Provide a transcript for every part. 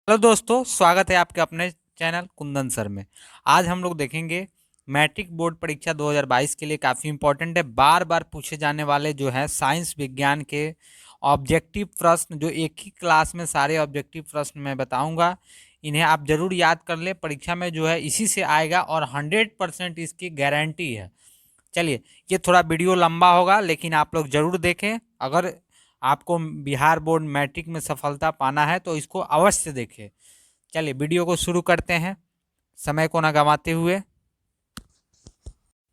Hello दोस्तों, स्वागत है आपके अपने चैनल कुंदन सर में। आज हम लोग देखेंगे मैट्रिक बोर्ड परीक्षा 2022 के लिए काफ़ी इंपॉर्टेंट है। बार बार पूछे जाने वाले जो है साइंस विज्ञान के ऑब्जेक्टिव प्रश्न, जो एक ही क्लास में सारे ऑब्जेक्टिव प्रश्न मैं बताऊंगा। इन्हें आप जरूर याद कर लें, परीक्षा में जो है इसी से आएगा और 100% इसकी गारंटी है। चलिए, ये थोड़ा वीडियो लंबा होगा लेकिन आप लोग जरूर देखें। अगर आपको बिहार बोर्ड मैट्रिक में सफलता पाना है तो इसको अवश्य देखें। चलिए वीडियो को शुरू करते हैं समय को ना गंवाते हुए।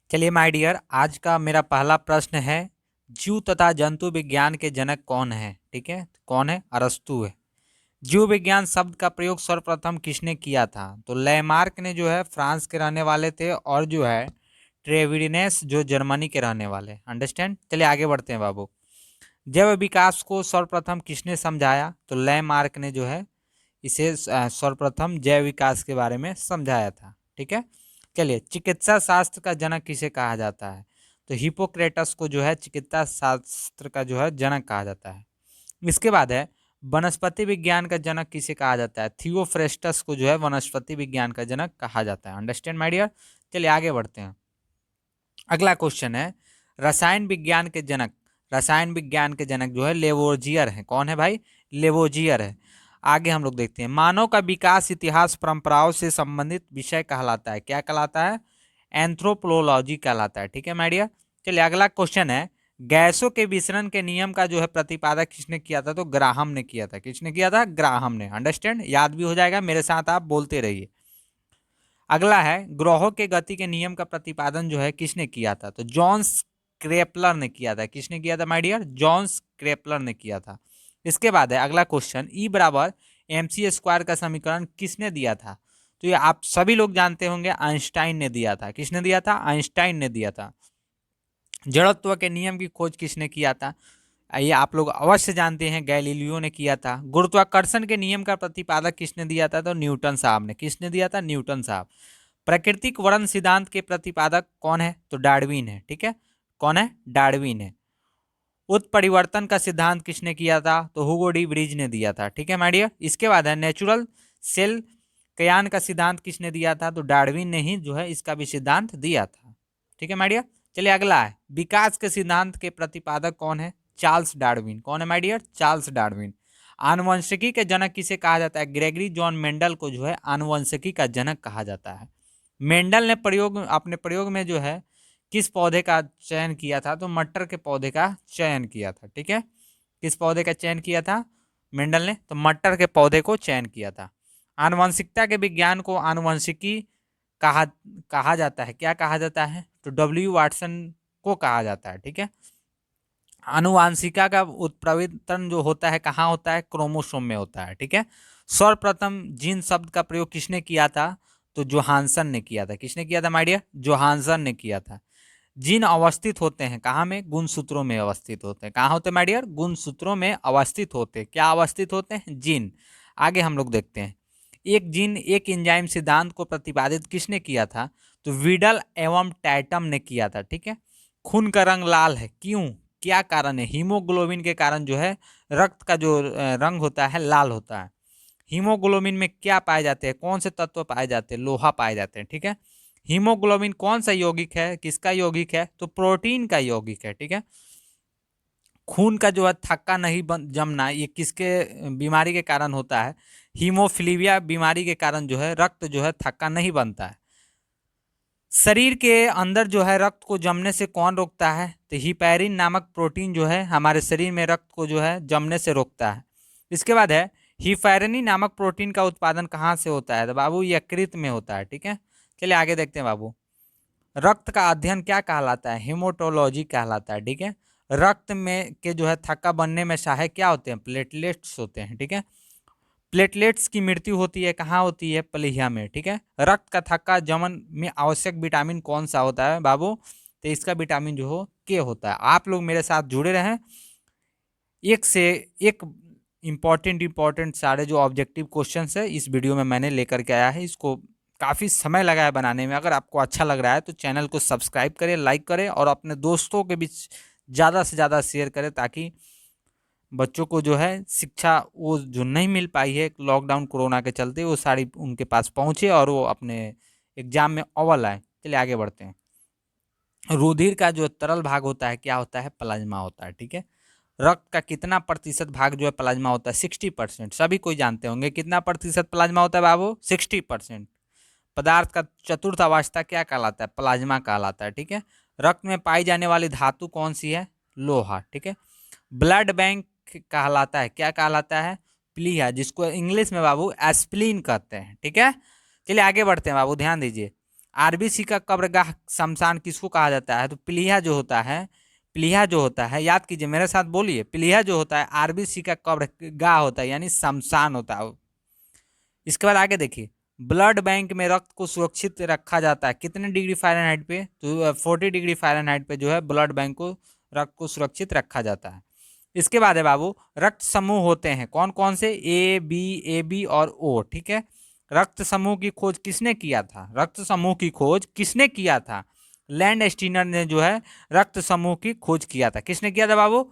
चलिए माय डियर, आज का मेरा पहला प्रश्न है, जीव तथा जंतु विज्ञान के जनक कौन है? ठीक है, कौन है? अरस्तु है। जीव विज्ञान शब्द का प्रयोग सर्वप्रथम किसने किया था? तो लेमार्क ने, जो है फ्रांस के रहने वाले थे, और जो है ट्रेविडिनेस जो जर्मनी के रहने वाले। अंडरस्टैंड। चलिए आगे बढ़ते हैं बाबू। जैव विकास को सर्वप्रथम किसने समझाया? तो लेमार्क ने जो है इसे सर्वप्रथम जैव विकास के बारे में समझाया था। ठीक है। चलिए, चिकित्सा शास्त्र का जनक किसे कहा जाता है? तो हिपोक्रेटस को जो है चिकित्सा शास्त्र का जो है जनक कहा जाता है। इसके बाद है, वनस्पति विज्ञान का जनक किसे कहा जाता है? थियोफ्रेस्टस को जो है वनस्पति विज्ञान का जनक कहा जाता है। Understand my dear. चलिए आगे बढ़ते हैं। अगला क्वेश्चन है, रसायन विज्ञान के जनक। रसायन विज्ञान के जनक जो है लेवोजियर है। कौन है भाई? लेवोजियर है। आगे हम लोग देखते हैं, मानव का विकास इतिहास परंपराओं से संबंधित विषय कहलाता है। क्या कहलाता है? एंथ्रोपोलॉजी कहलाता है। ठीक है माय डियर। चलिए अगला क्वेश्चन है, गैसों के विसरण के नियम का जो है प्रतिपादक किसने किया था? तो ग्राहम ने किया था। किसने किया था? ग्राहम ने। अंडरस्टैंड, याद भी हो जाएगा, मेरे साथ आप बोलते रहिए। अगला है, ग्रहों के गति के नियम का प्रतिपादन जो है किसने किया था? तो जॉन्स क्रेपलर ने किया था। किसने किया था माय डियर? जॉन्स क्रेपलर ने किया था। इसके बाद है अगला क्वेश्चन, ई बराबर एम सी स्क्वायर का समीकरण किसने दिया था? तो ये आप सभी लोग जानते होंगे, आइंस्टाइन ने दिया था। किसने दिया था? आइंस्टाइन ने दिया था। जड़त्व के नियम की खोज किसने किया था? ये आप लोग अवश्य जानते हैं, गैलीलियो ने किया था। गुरुत्वाकर्षण के नियम का प्रतिपादक किसने दिया था? तो न्यूटन साहब ने। किसने दिया था? न्यूटन साहब। प्राकृतिक वर्ण सिद्धांत के प्रतिपादक कौन है? तो डार्विन है। ठीक है, कौन है? डार्विन है। उत्परिवर्तन का सिद्धांत किसने किया था? तो हुगो डी ब्रिज ने दिया था। ठीक है माय डियर। इसके बाद है, नेचुरल सेल कयान का सिद्धांत किसने दिया था? तो डार्विन ने ही जो है इसका भी सिद्धांत दिया था। ठीक है माय डियर। चलिए अगला है, विकास के सिद्धांत के प्रतिपादक कौन है? Charles Darwin. कौन है माय डियर? Charles Darwin. आनुवंशिकी के जनक किसे कहा जाता है? ग्रेगरी जॉन मेंडल को जो है आनुवंशिकी का जनक कहा जाता है। मेंडल ने अपने प्रयोग में जो है किस पौधे का चयन किया था? तो मटर के पौधे का चयन किया था। ठीक है, किस पौधे का चयन किया था मेंडल ने? तो मटर के पौधे को चयन किया था। आनुवंशिकता के विज्ञान को आनुवंशिकी कहा कहा जाता है। क्या कहा जाता है? तो डब्ल्यू वाटसन को कहा जाता है। ठीक है। आनुवांशिका का उत्परिवर्तन जो होता है कहाँ होता है? क्रोमोसोम में होता है। ठीक है। सर्वप्रथम जीन शब्द का प्रयोग किसने किया था? तो जोहानसन ने किया था। किसने किया था माय डियर? जोहानसन ने किया था। जीन अवस्थित होते हैं कहाँ में? गुणसूत्रों में अवस्थित होते हैं। कहाँ होते हैं माय डियर? गुणसूत्रों में अवस्थित होते हैं। क्या अवस्थित होते हैं? जीन। आगे हम लोग देखते हैं, एक जीन एक एंजाइम सिद्धांत को प्रतिपादित किसने किया था? तो विडल एवं टैटम ने किया था। ठीक है। खून का रंग लाल है, क्यों? क्या कारण है? हीमोग्लोबिन के कारण जो है रक्त का जो रंग होता है लाल होता है। हीमोग्लोबिन में क्या पाए जाते हैं? कौन से तत्व पाए जाते हैं? लोहा पाए जाते हैं। ठीक है। हीमोग्लोबिन कौन सा यौगिक है? किसका यौगिक है? तो प्रोटीन का यौगिक है। ठीक है। खून का जो है थक्का नहीं जमना, ये किसके बीमारी के कारण होता है? हीमोफिलिया बीमारी के कारण जो है रक्त जो है थक्का नहीं बनता है। शरीर के अंदर जो है रक्त को जमने से कौन रोकता है? तो हिपैरिन नामक प्रोटीन जो है हमारे शरीर में रक्त को जो है जमने से रोकता है। इसके बाद है, हिपैरिनी नामक प्रोटीन का उत्पादन कहाँ से होता है? तो बाबू यकृत में होता है। ठीक है। चलिए आगे देखते हैं बाबू। रक्त का अध्ययन क्या कहलाता है? हेमोटोलॉजी कहलाता है। ठीक है। रक्त में के जो है थक्का बनने में सहायक क्या होते हैं? प्लेटलेट्स होते हैं। ठीक है। प्लेटलेट्स की मृत्यु होती है कहाँ होती है? प्लीहा में। ठीक है। रक्त का थक्का जमन में आवश्यक विटामिन कौन सा होता है बाबू? तो इसका विटामिन जो हो के होता है। आप लोग मेरे साथ जुड़े रहें, एक से एक इम्पॉर्टेंट सारे जो ऑब्जेक्टिव क्वेश्चंस है इस वीडियो में मैंने लेकर के आया है। इसको काफ़ी समय लगा है बनाने में। अगर आपको अच्छा लग रहा है तो चैनल को सब्सक्राइब करें, लाइक करें और अपने दोस्तों के बीच ज़्यादा से ज़्यादा शेयर करें, ताकि बच्चों को जो है शिक्षा वो जो नहीं मिल पाई है लॉकडाउन कोरोना के चलते, वो सारी उनके पास पहुंचे और वो अपने एग्जाम में अव्वल आए। चलिए आगे बढ़ते हैं। रुधिर का जो तरल भाग होता है क्या होता है? प्लाज्मा होता है। ठीक है। रक्त का कितना प्रतिशत भाग जो है प्लाज्मा होता है? 60%। सभी कोई जानते होंगे कितना प्रतिशत प्लाज्मा होता है बाबू? 60%। पदार्थ का चतुर्थ अवस्था क्या कहलाता है? प्लाज्मा कहलाता है। ठीक है। रक्त में पाई जाने वाली धातु कौन सी है? लोहा। ठीक है। ब्लड बैंक कहलाता है क्या कहलाता है? प्लीहा, जिसको इंग्लिश में बाबू एस्प्लीन कहते हैं। ठीक है। चलिए आगे बढ़ते हैं बाबू, ध्यान दीजिए। आरबीसी का कब्रगाह शमशान किसको कहा जाता है? तो प्लीहा जो होता है, प्लीहा जो होता है, याद कीजिए मेरे साथ बोलिए, प्लीहा जो होता है आरबीसी का कब्रगाह होता है, यानी शमशान होता है। इसके बाद आगे देखिए, ब्लड बैंक में रक्त को सुरक्षित रखा जाता है कितने डिग्री फ़ारेनहाइट पे? तो 40 डिग्री फ़ारेनहाइट पे जो है ब्लड बैंक को, रक्त को सुरक्षित रखा जाता है। इसके बाद है बाबू, रक्त समूह होते हैं कौन कौन से? ए बी और ओ। ठीक है। रक्त समूह की खोज किसने किया था? रक्त समूह की खोज किसने किया था? लैंड स्टीनर ने जो है रक्त समूह की खोज किया था। किसने किया था बाबू?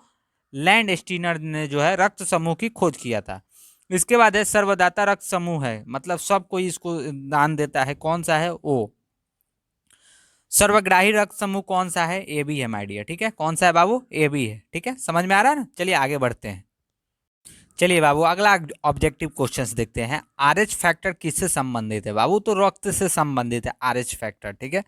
लैंड स्टीनर ने जो है रक्त समूह की खोज किया था। इसके बाद है सर्वदाता रक्त समूह है, मतलब सब कोई इसको दान देता है, कौन सा है? ओ। सर्वग्राही रक्त समूह कौन सा है? ए बी है माय डियर। ठीक है। कौन सा है बाबू? ए बी है। ठीक है, समझ में आ रहा है ना? चलिए आगे बढ़ते हैं। चलिए बाबू, अगला ऑब्जेक्टिव क्वेश्चंस देखते हैं। आरएच फैक्टर किससे संबंधित है बाबू? तो रक्त से संबंधित है आरएच फैक्टर। ठीक है।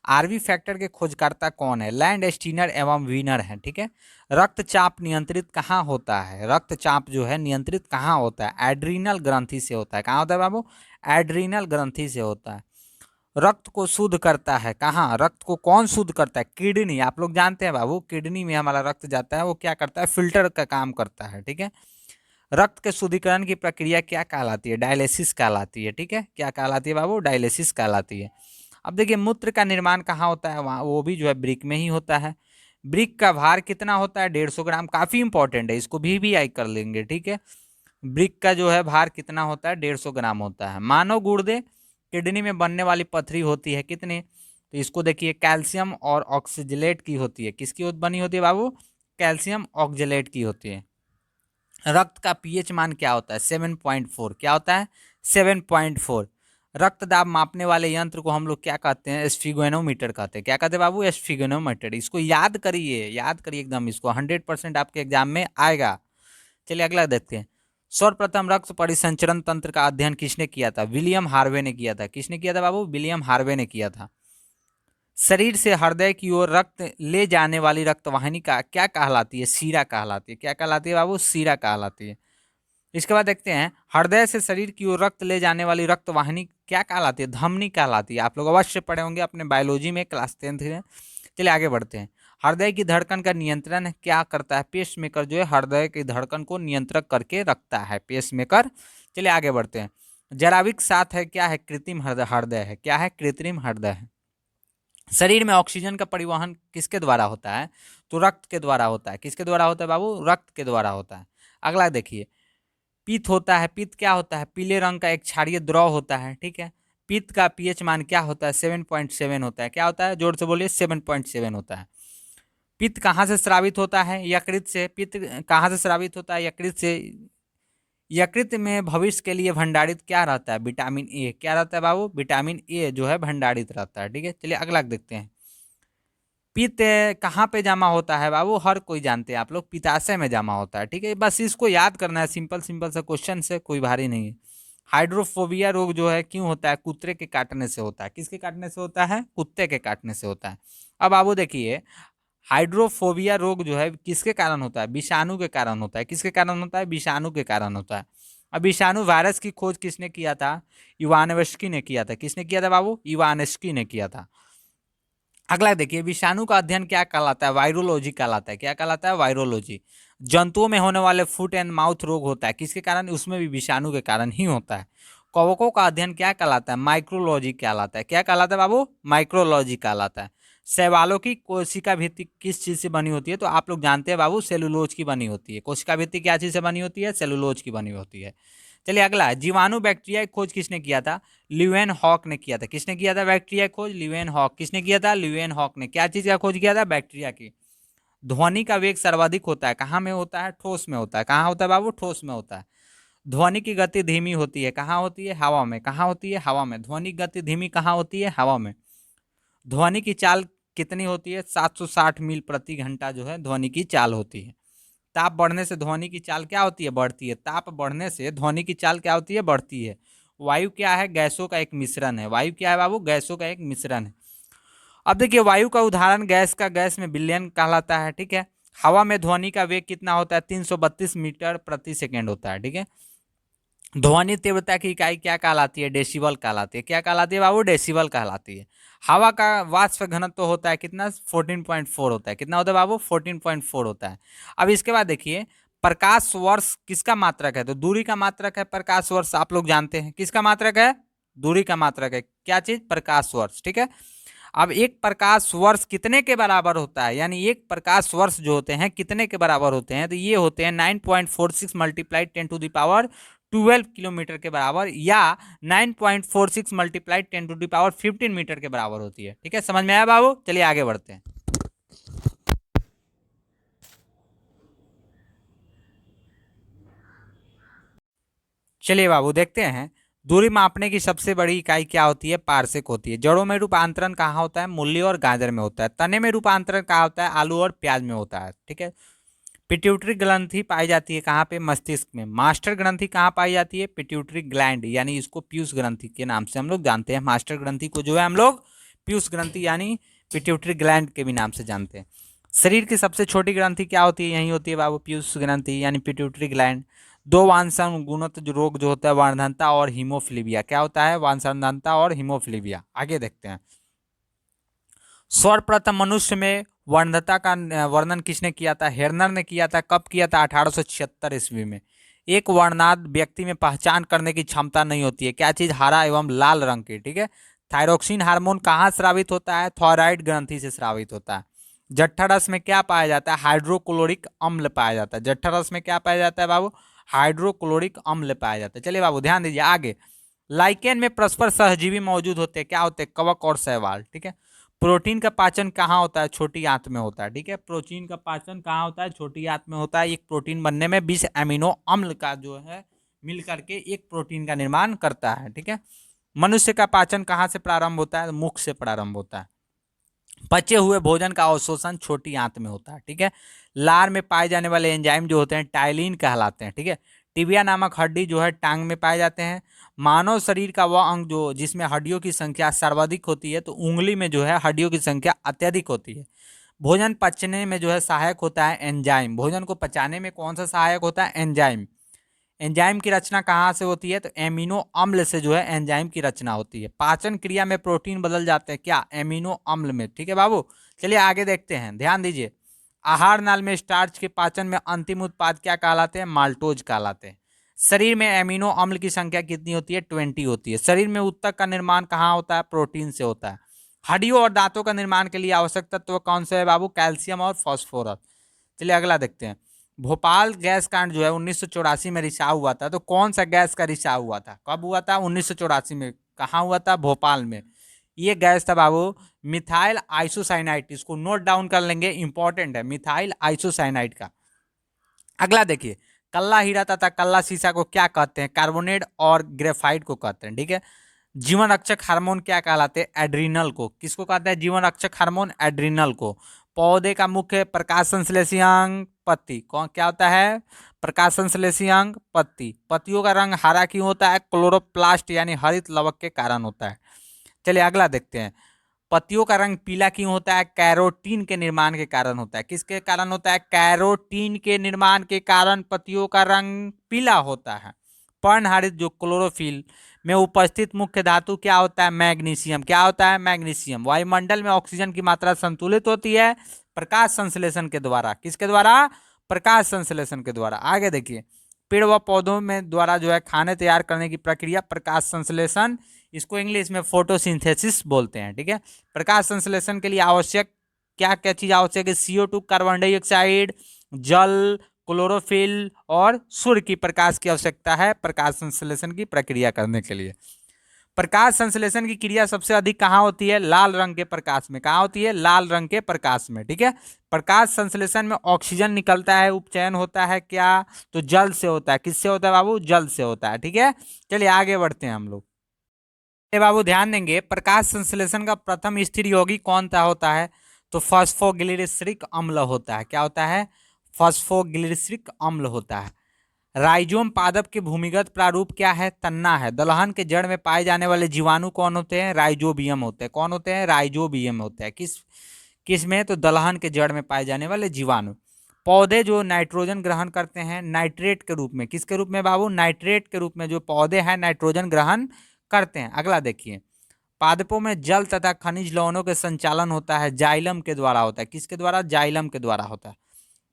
आरवी फैक्टर के खोजकर्ता कौन है? लैंड स्टीनर एवं वीनर है। ठीक है। रक्तचाप नियंत्रित कहाँ होता है? रक्तचाप जो है नियंत्रित कहाँ होता है? एड्रीनल ग्रंथि से होता है। कहाँ होता है बाबू? एड्रीनल ग्रंथि से होता है। रक्त को शुद्ध करता है कहाँ? रक्त को कौन शुद्ध करता है? किडनी। आप लोग जानते हैं बाबू, किडनी में हमारा रक्त जाता है, वो क्या करता है? फिल्टर का काम करता है। ठीक है। रक्त के शुद्धिकरण की प्रक्रिया क्या कहलाती है? डायलिसिस कहलाती है। ठीक है। क्या कहलाती है बाबू? डायलिसिस कहलाती है। अब देखिए, मूत्र का निर्माण कहाँ होता है? वहाँ, वो भी जो है ब्रिक में ही होता है। ब्रिक का भार कितना होता है? 150 ग्राम। काफी इंपॉर्टेंट है, इसको भी आई कर लेंगे। ठीक है। ब्रिक का जो है भार कितना होता है? 150 ग्राम होता है। मानव गुर्दे किडनी में बनने वाली पथरी होती है कितनी? तो इसको देखिए, कैल्शियम और ऑक्सीजलेट की होती है। किसकी बनी होती है बाबू? कैल्शियम ऑक्जेलेट की होती है। रक्त का पीएच मान क्या होता है? 7.4। क्या होता है? 7.4। रक्त दाब मापने वाले यंत्र को हम लोग क्या कहते हैं? स्फिगोनोमीटर कहते हैं। क्या कहते हैं बाबू? स्फिगोनोमीटर। इसको याद करिए, याद करिए एकदम, इसको 100% आपके एग्जाम में आएगा। चलिए अगला देखते हैं। सर्वप्रथम रक्त परिसंचरण तंत्र का अध्ययन किसने किया था? विलियम हार्वे ने किया था। किसने किया था बाबू? विलियम हार्वे ने किया था। शरीर से हृदय की ओर रक्त ले जाने वाली रक्तवाहिनी का क्या कहलाती है? सीरा कहलाती है। क्या कहलाती है बाबू? सीरा कहलाती है। इसके बाद देखते हैं, हृदय से शरीर की ओर रक्त ले जाने वाली रक्तवाहिनी क्या कहलाती है? धमनी कहलाती है। आप लोग अवश्य पढ़े होंगे अपने बायोलॉजी में, क्लास 10th में। चलिए आगे बढ़ते हैं। हृदय की धड़कन का नियंत्रण क्या करता है? पेस मेकर जो है हृदय की धड़कन को नियंत्रित करके रखता है, पेस मेकर। चलिए आगे बढ़ते हैं। जराविक साथ है क्या है? कृत्रिम हृदय है। क्या है? कृत्रिम हृदय है। शरीर में ऑक्सीजन का परिवहन किसके द्वारा होता है? तो रक्त के द्वारा होता है। किसके द्वारा होता है बाबू? रक्त के द्वारा होता है। अगला देखिए, पित्त होता है। पित्त क्या होता है? पीले रंग का एक क्षारीय द्रव होता है। ठीक है। पित्त का पीएच मान क्या होता है? 7.7 होता है। क्या होता है? जोर से बोलिए, 7.7 होता है। पित्त कहाँ से स्रावित होता है? यकृत से। पित्त कहाँ से स्रावित होता है? यकृत से। यकृत में भविष्य के लिए भंडारित क्या रहता है? Vitamin A. क्या रहता है बाबू? विटामिन ए जो है भंडारित रहता है। ठीक है। चलिए अगला देखते हैं। पित्त कहाँ पे जमा होता है बाबू? हर कोई जानते हैं आप लोग, पित्ताशय में जमा होता है। ठीक है, बस इसको याद करना है, सिंपल सिंपल सा क्वेश्चन से, कोई भारी नहीं है। हाइड्रोफोबिया रोग जो है क्यों होता है? कुत्ते के काटने से होता है। किसके काटने से होता है? कुत्ते के काटने से होता है। अब बाबू देखिए, हाइड्रोफोबिया रोग जो है किसके कारण होता है? विषाणु के कारण होता है। किसके कारण होता है? विषाणु के कारण होता है। अब विषाणु वायरस की खोज किसने किया था? इवानोव्स्की ने किया था। किसने किया था बाबू? इवानोव्स्की ने किया था। अगला देखिए, विषाणु का अध्ययन क्या कहलाता है? वायरोलॉजी कहलाता है। क्या कहलाता है? वायरोलॉजी। जंतुओं में होने वाले फुट एंड माउथ रोग होता है, किसके कारण? उसमें भी विषाणु के कारण ही होता है। कवकों का अध्ययन क्या कहलाता है? माइक्रोलॉजी कहलाता है। क्या कहलाता है बाबू? माइक्रोलॉजी कहलाता है। शैवालों की कोशिका भित्ति किस चीज से बनी होती है? तो आप लोग जानते हैं बाबू, सेलुलोज की बनी होती है। कोशिका भित्ति क्या चीज से बनी होती है? सेलुलोज की बनी होती है। चलिए अगला, जीवाणु बैक्टीरिया की खोज किसने किया था? ल्यूएन हॉक ने किया था। किसने किया था बैक्टीरिया की खोज? ल्यूएन हॉक। किसने किया था? ल्यूएन हॉक ने। क्या चीज का खोज किया था? बैक्टीरिया की। ध्वनि का वेग सर्वाधिक होता है कहाँ में होता है? ठोस में होता है। कहाँ होता है बाबू? ठोस में होता है। ध्वनि की गति धीमी होती है कहाँ होती है? हवा में। कहाँ होती है? हवा में। ध्वनि की गति धीमी कहाँ होती है? हवा में। ध्वनि की चाल कितनी होती है? 760 मील प्रति घंटा जो है ध्वनि की चाल होती है। ताप बढ़ने से ध्वनि की चाल क्या होती है? बढ़ती है। ताप बढ़ने से ध्वनि की चाल क्या होती है? बढ़ती है। वायु क्या है? गैसों का एक मिश्रण है। वायु क्या है बाबू? गैसों का एक मिश्रण है। अब देखिए वायु का उदाहरण गैस का गैस में विलयन कहलाता है, ठीक है। हवा में ध्वनि का वेग कितना होता है? 332 मीटर प्रति सेकेंड होता है, ठीक है। ध्वनि तीव्रता की इकाई क्या कहलाती है? डेसिबल कहलाती है। क्या कहलाती है बाबू? डेसिबल कहलाती है। हवा का वाष्प घनत्व तो होता है कितना? 14.4 होता है। कितना होता है बाबू? 14.4 होता है। अब इसके बाद देखिए प्रकाश वर्ष किसका मात्रक है? तो दूरी का मात्रक है प्रकाश वर्ष, आप लोग जानते हैं। किसका मात्रक है? दूरी का मात्रक है। क्या चीज? प्रकाश वर्ष, ठीक है। अब एक प्रकाश वर्ष कितने के बराबर होता है? यानी एक प्रकाश वर्ष जो होते हैं कितने के बराबर होते हैं? तो ये होते हैं 9.46 मल्टीप्लाई 10⁻12 किलोमीटर के बराबर, या 9.46 मल्टीप्लाई 10⁻15 मीटर के बराबर होती है, ठीक है। समझ में आया बाबू? चलिए आगे बढ़ते हैं। चलिए बाबू देखते हैं दूरी मापने की सबसे बड़ी इकाई क्या होती है? पार्सेक होती है। जड़ों में रूपांतरण कहाँ होता है? मूली और गाजर में होता है। तने में रूपांतरण कहाँ होता है? आलू और प्याज में होता है, ठीक है। पिट्यूटरी ग्रंथि पाई जाती है कहाँ पे? मस्तिष्क में। मास्टर ग्रंथि कहाँ पाई जाती है? पिट्यूटरी ग्लैंड, यानी इसको पीयूष ग्रंथि के नाम से हम लोग जानते हैं। मास्टर ग्रंथि को जो है हम लोग पीयूष ग्रंथि यानी पिट्यूटरी ग्लैंड के भी नाम से जानते हैं। शरीर की सबसे छोटी ग्रंथि क्या होती है? यही होती है बाबू पीयूष ग्रंथि यानी पिट्यूटरी ग्लैंड। दो वांछानुगुणित जो रोग जो होता है वर्धनता और हीमोफिलीबिया। क्या होता है? वांछानुगुणिता और हीमोफिलीबिया। आगे देखते हैं। सर्वप्रथम मनुष्य में वर्णता का वर्णन किसने किया था? हेरनर ने किया था। कब किया था? 1876 ईस्वी में। एक वर्णांध व्यक्ति में पहचान करने की क्षमता नहीं होती है। क्या चीज? हरा एवं लाल रंग की, ठीक है। थायरोक्सिन हार्मोन कहाँ स्रावित होता है? थायराइड ग्रंथि से स्रावित होता है। जठर रस में क्या पाया जाता है? हाइड्रोक्लोरिक अम्ल पाया जाता है। जठर रस में क्या पाया जाता है बाबू? हाइड्रोक्लोरिक अम्ल पाया जाता है। चलिए बाबू ध्यान दीजिए आगे। लाइकेन में परस्पर सहजीवी मौजूद होते हैं। क्या होते हैं? कवक और शैवाल, ठीक है। प्रोटीन का पाचन कहाँ होता है? छोटी आंत में होता है, ठीक है। प्रोटीन का पाचन कहाँ होता है? छोटी आंत में होता है। एक प्रोटीन बनने में 20 अमीनो अम्ल का जो है मिल करके एक प्रोटीन का निर्माण करता है, ठीक है। मनुष्य का पाचन कहाँ से प्रारंभ होता है? मुख से प्रारंभ होता है। पचे हुए भोजन का अवशोषण छोटी आंत में होता है, ठीक है। लार में पाए जाने वाले एंजाइम जो होते हैं टाइलिन कहलाते हैं, ठीक है। टिबिया नामक हड्डी जो है टांग में पाए जाते हैं। मानव शरीर का वह अंग जो जिसमें हड्डियों की संख्या सर्वाधिक होती है, तो उंगली में जो है हड्डियों की संख्या अत्यधिक होती है। भोजन पचने में जो है सहायक होता है एंजाइम। भोजन को पचाने में कौन सा सहायक होता है? एंजाइम। एंजाइम की रचना कहाँ से होती है? तो एमिनो अम्ल से जो है एंजाइम की रचना होती है। पाचन क्रिया में प्रोटीन बदल जाते हैं क्या? एमिनो अम्ल में, ठीक है बाबू। चलिए आगे देखते हैं, ध्यान दीजिए। आहार नाल में स्टार्च के पाचन में अंतिम उत्पाद क्या कहलाते हैं? माल्टोज कहलाते हैं। शरीर में एमिनो अम्ल की संख्या कितनी होती है? 20 होती है। शरीर में ऊतक का निर्माण कहाँ होता है? प्रोटीन से होता है। हड्डियों और दांतों का निर्माण के लिए आवश्यक तत्व कौन से है बाबू? कैल्शियम और फास्फोरस। चलिए अगला देखते हैं। भोपाल गैस कांड जो है 1984 में रिसाव हुआ था, तो कौन सा गैस का रिसाव हुआ था? कब हुआ था? 1984 में। कहाँ हुआ था? भोपाल में। ये गैस था बाबू मिथाइल आइसोसाइनाइड। इसको नोट डाउन कर लेंगे, इंपॉर्टेंट है मिथाइल आइसोसाइनाइड का। अगला देखिए, कल्ला हीरा तथा कल्ला शीशा को क्या कहते हैं? कार्बोनेट और ग्रेफाइट को कहते हैं, ठीक है। जीवन रक्षक हार्मोन क्या कहलाते हैं? एड्रिनल को। किसको कहते हैं जीवन रक्षक हार्मोन? एड्रिनल को। पौधे का मुख्य प्रकाश संश्लेषी अंग पत्ती। कौन क्या होता है? प्रकाश संश्लेषी अंग पत्ती। पत्तियों का रंग हरा क्यों होता है? क्लोरोप्लास्ट यानी हरित लवक के कारण होता है। चलिए अगला देखते हैं। पत्तियों का रंग पीला क्यों होता है? कैरोटीन के निर्माण के कारण होता है। किसके कारण होता है? कैरोटीन के निर्माण के कारण पत्तियों का रंग पीला होता है। पर्णहरित जो क्लोरोफिल में उपस्थित मुख्य धातु क्या होता है? मैग्नीशियम। क्या होता है? मैग्नीशियम। वायुमंडल में ऑक्सीजन की मात्रा संतुलित होती है प्रकाश संश्लेषण के द्वारा। किसके द्वारा? प्रकाश संश्लेषण के द्वारा। आगे देखिए, पेड़ व पौधों में द्वारा जो है खाने तैयार करने की प्रक्रिया प्रकाश संश्लेषण, इसको इंग्लिश में फोटोसिंथेसिस बोलते हैं, ठीक है। प्रकाश संश्लेषण के लिए आवश्यक क्या क्या चीज आवश्यक है? CO2 कार्बन डाइऑक्साइड, जल, क्लोरोफिल और सूर्य की प्रकाश की आवश्यकता है प्रकाश संश्लेषण की प्रक्रिया करने के लिए। प्रकाश संश्लेषण की क्रिया सबसे अधिक कहाँ होती है? लाल रंग के प्रकाश में। कहाँ होती है? लाल रंग के प्रकाश में, ठीक है। प्रकाश संश्लेषण में ऑक्सीजन निकलता है, उपचयन होता है क्या? तो जल से होता है। किससे होता है बाबू? जल से होता है, ठीक है। चलिए आगे बढ़ते हैं हम लोग। बाबू ध्यान देंगे, प्रकाश संश्लेषण का प्रथम स्थिर यौगिक कौन सा होता है? तो फॉस्फोग्लिसरिक अम्ल होता है। क्या होता है? फॉस्फोग्लिसरिक अम्ल होता है। राइजोम पादप के भूमिगत प्रारूप क्या है? तन्ना है। दलहन के जड़ में पाए जाने वाले जीवाणु कौन होते हैं? राइजोबियम होते हैं। कौन होते हैं? राइजोबियम होते हैं। किस में? तो दलहन के जड़ में पाए जाने वाले जीवाणु। पौधे जो नाइट्रोजन ग्रहण करते हैं नाइट्रेट के रूप में, किसके रूप में बाबू? नाइट्रेट के रूप में जो पौधे हैं नाइट्रोजन ग्रहण करते हैं। अगला देखिए, पादपों में जल तथा खनिज लवणों के संचालन होता है, जाइलम के द्वारा होता है। किसके द्वारा? जाइलम के द्वारा होता है।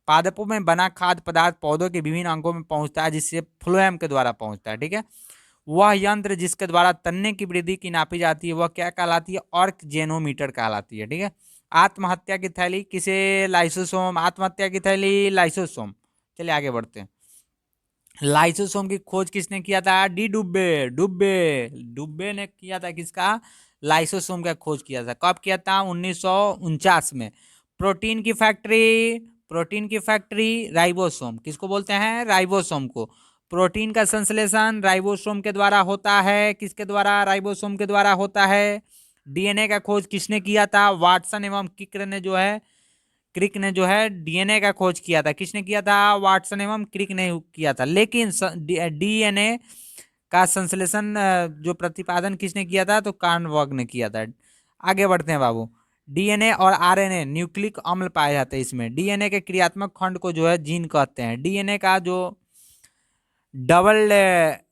पादपों में बना खाद्य पदार्थ पौधों के विभिन्न अंगों में पहुंचता है, जिससे फ्लोएम के द्वारा पहुंचता है, ठीक है। वह यंत्र जिसके द्वारा तन्ने की वृद्धि की नापी जाती है वह क्या कहलाती है? ऑर्क जेनोमीटर कहलाती है, ठीक है। आत्महत्या की थैली किसे? लाइसोसोम। आत्महत्या की थैली लाइसोसोम। चलिए आगे बढ़ते हैं। लाइसोसोम की खोज किसने किया था? डी डुब्बे। डुब्बे डुब्बे ने किया था। किसका? लाइसोसोम का खोज किया था। कब किया था? 1949 में। प्रोटीन की फैक्ट्री, प्रोटीन की फैक्ट्री राइबोसोम। किसको बोलते हैं? राइबोसोम को। प्रोटीन का संश्लेषण राइबोसोम के द्वारा होता है। किसके द्वारा? राइबोसोम के द्वारा होता है। डीएनए का खोज किसने किया था? वाटसन एवं क्रिक ने जो है डीएनए का खोज किया था। किसने किया था? वाटसन एवं क्रिक ने किया था। लेकिन डीएनए का संश्लेषण जो प्रतिपादन किसने किया था? तो कार्नवर्ग ने किया था। आगे बढ़ते हैं बाबू। डीएनए और आरएनए न्यूक्लिक अम्ल पाए जाते हैं इसमें। डीएनए के क्रियात्मक खंड को जो है जीन कहते हैं। डीएनए का जो डबल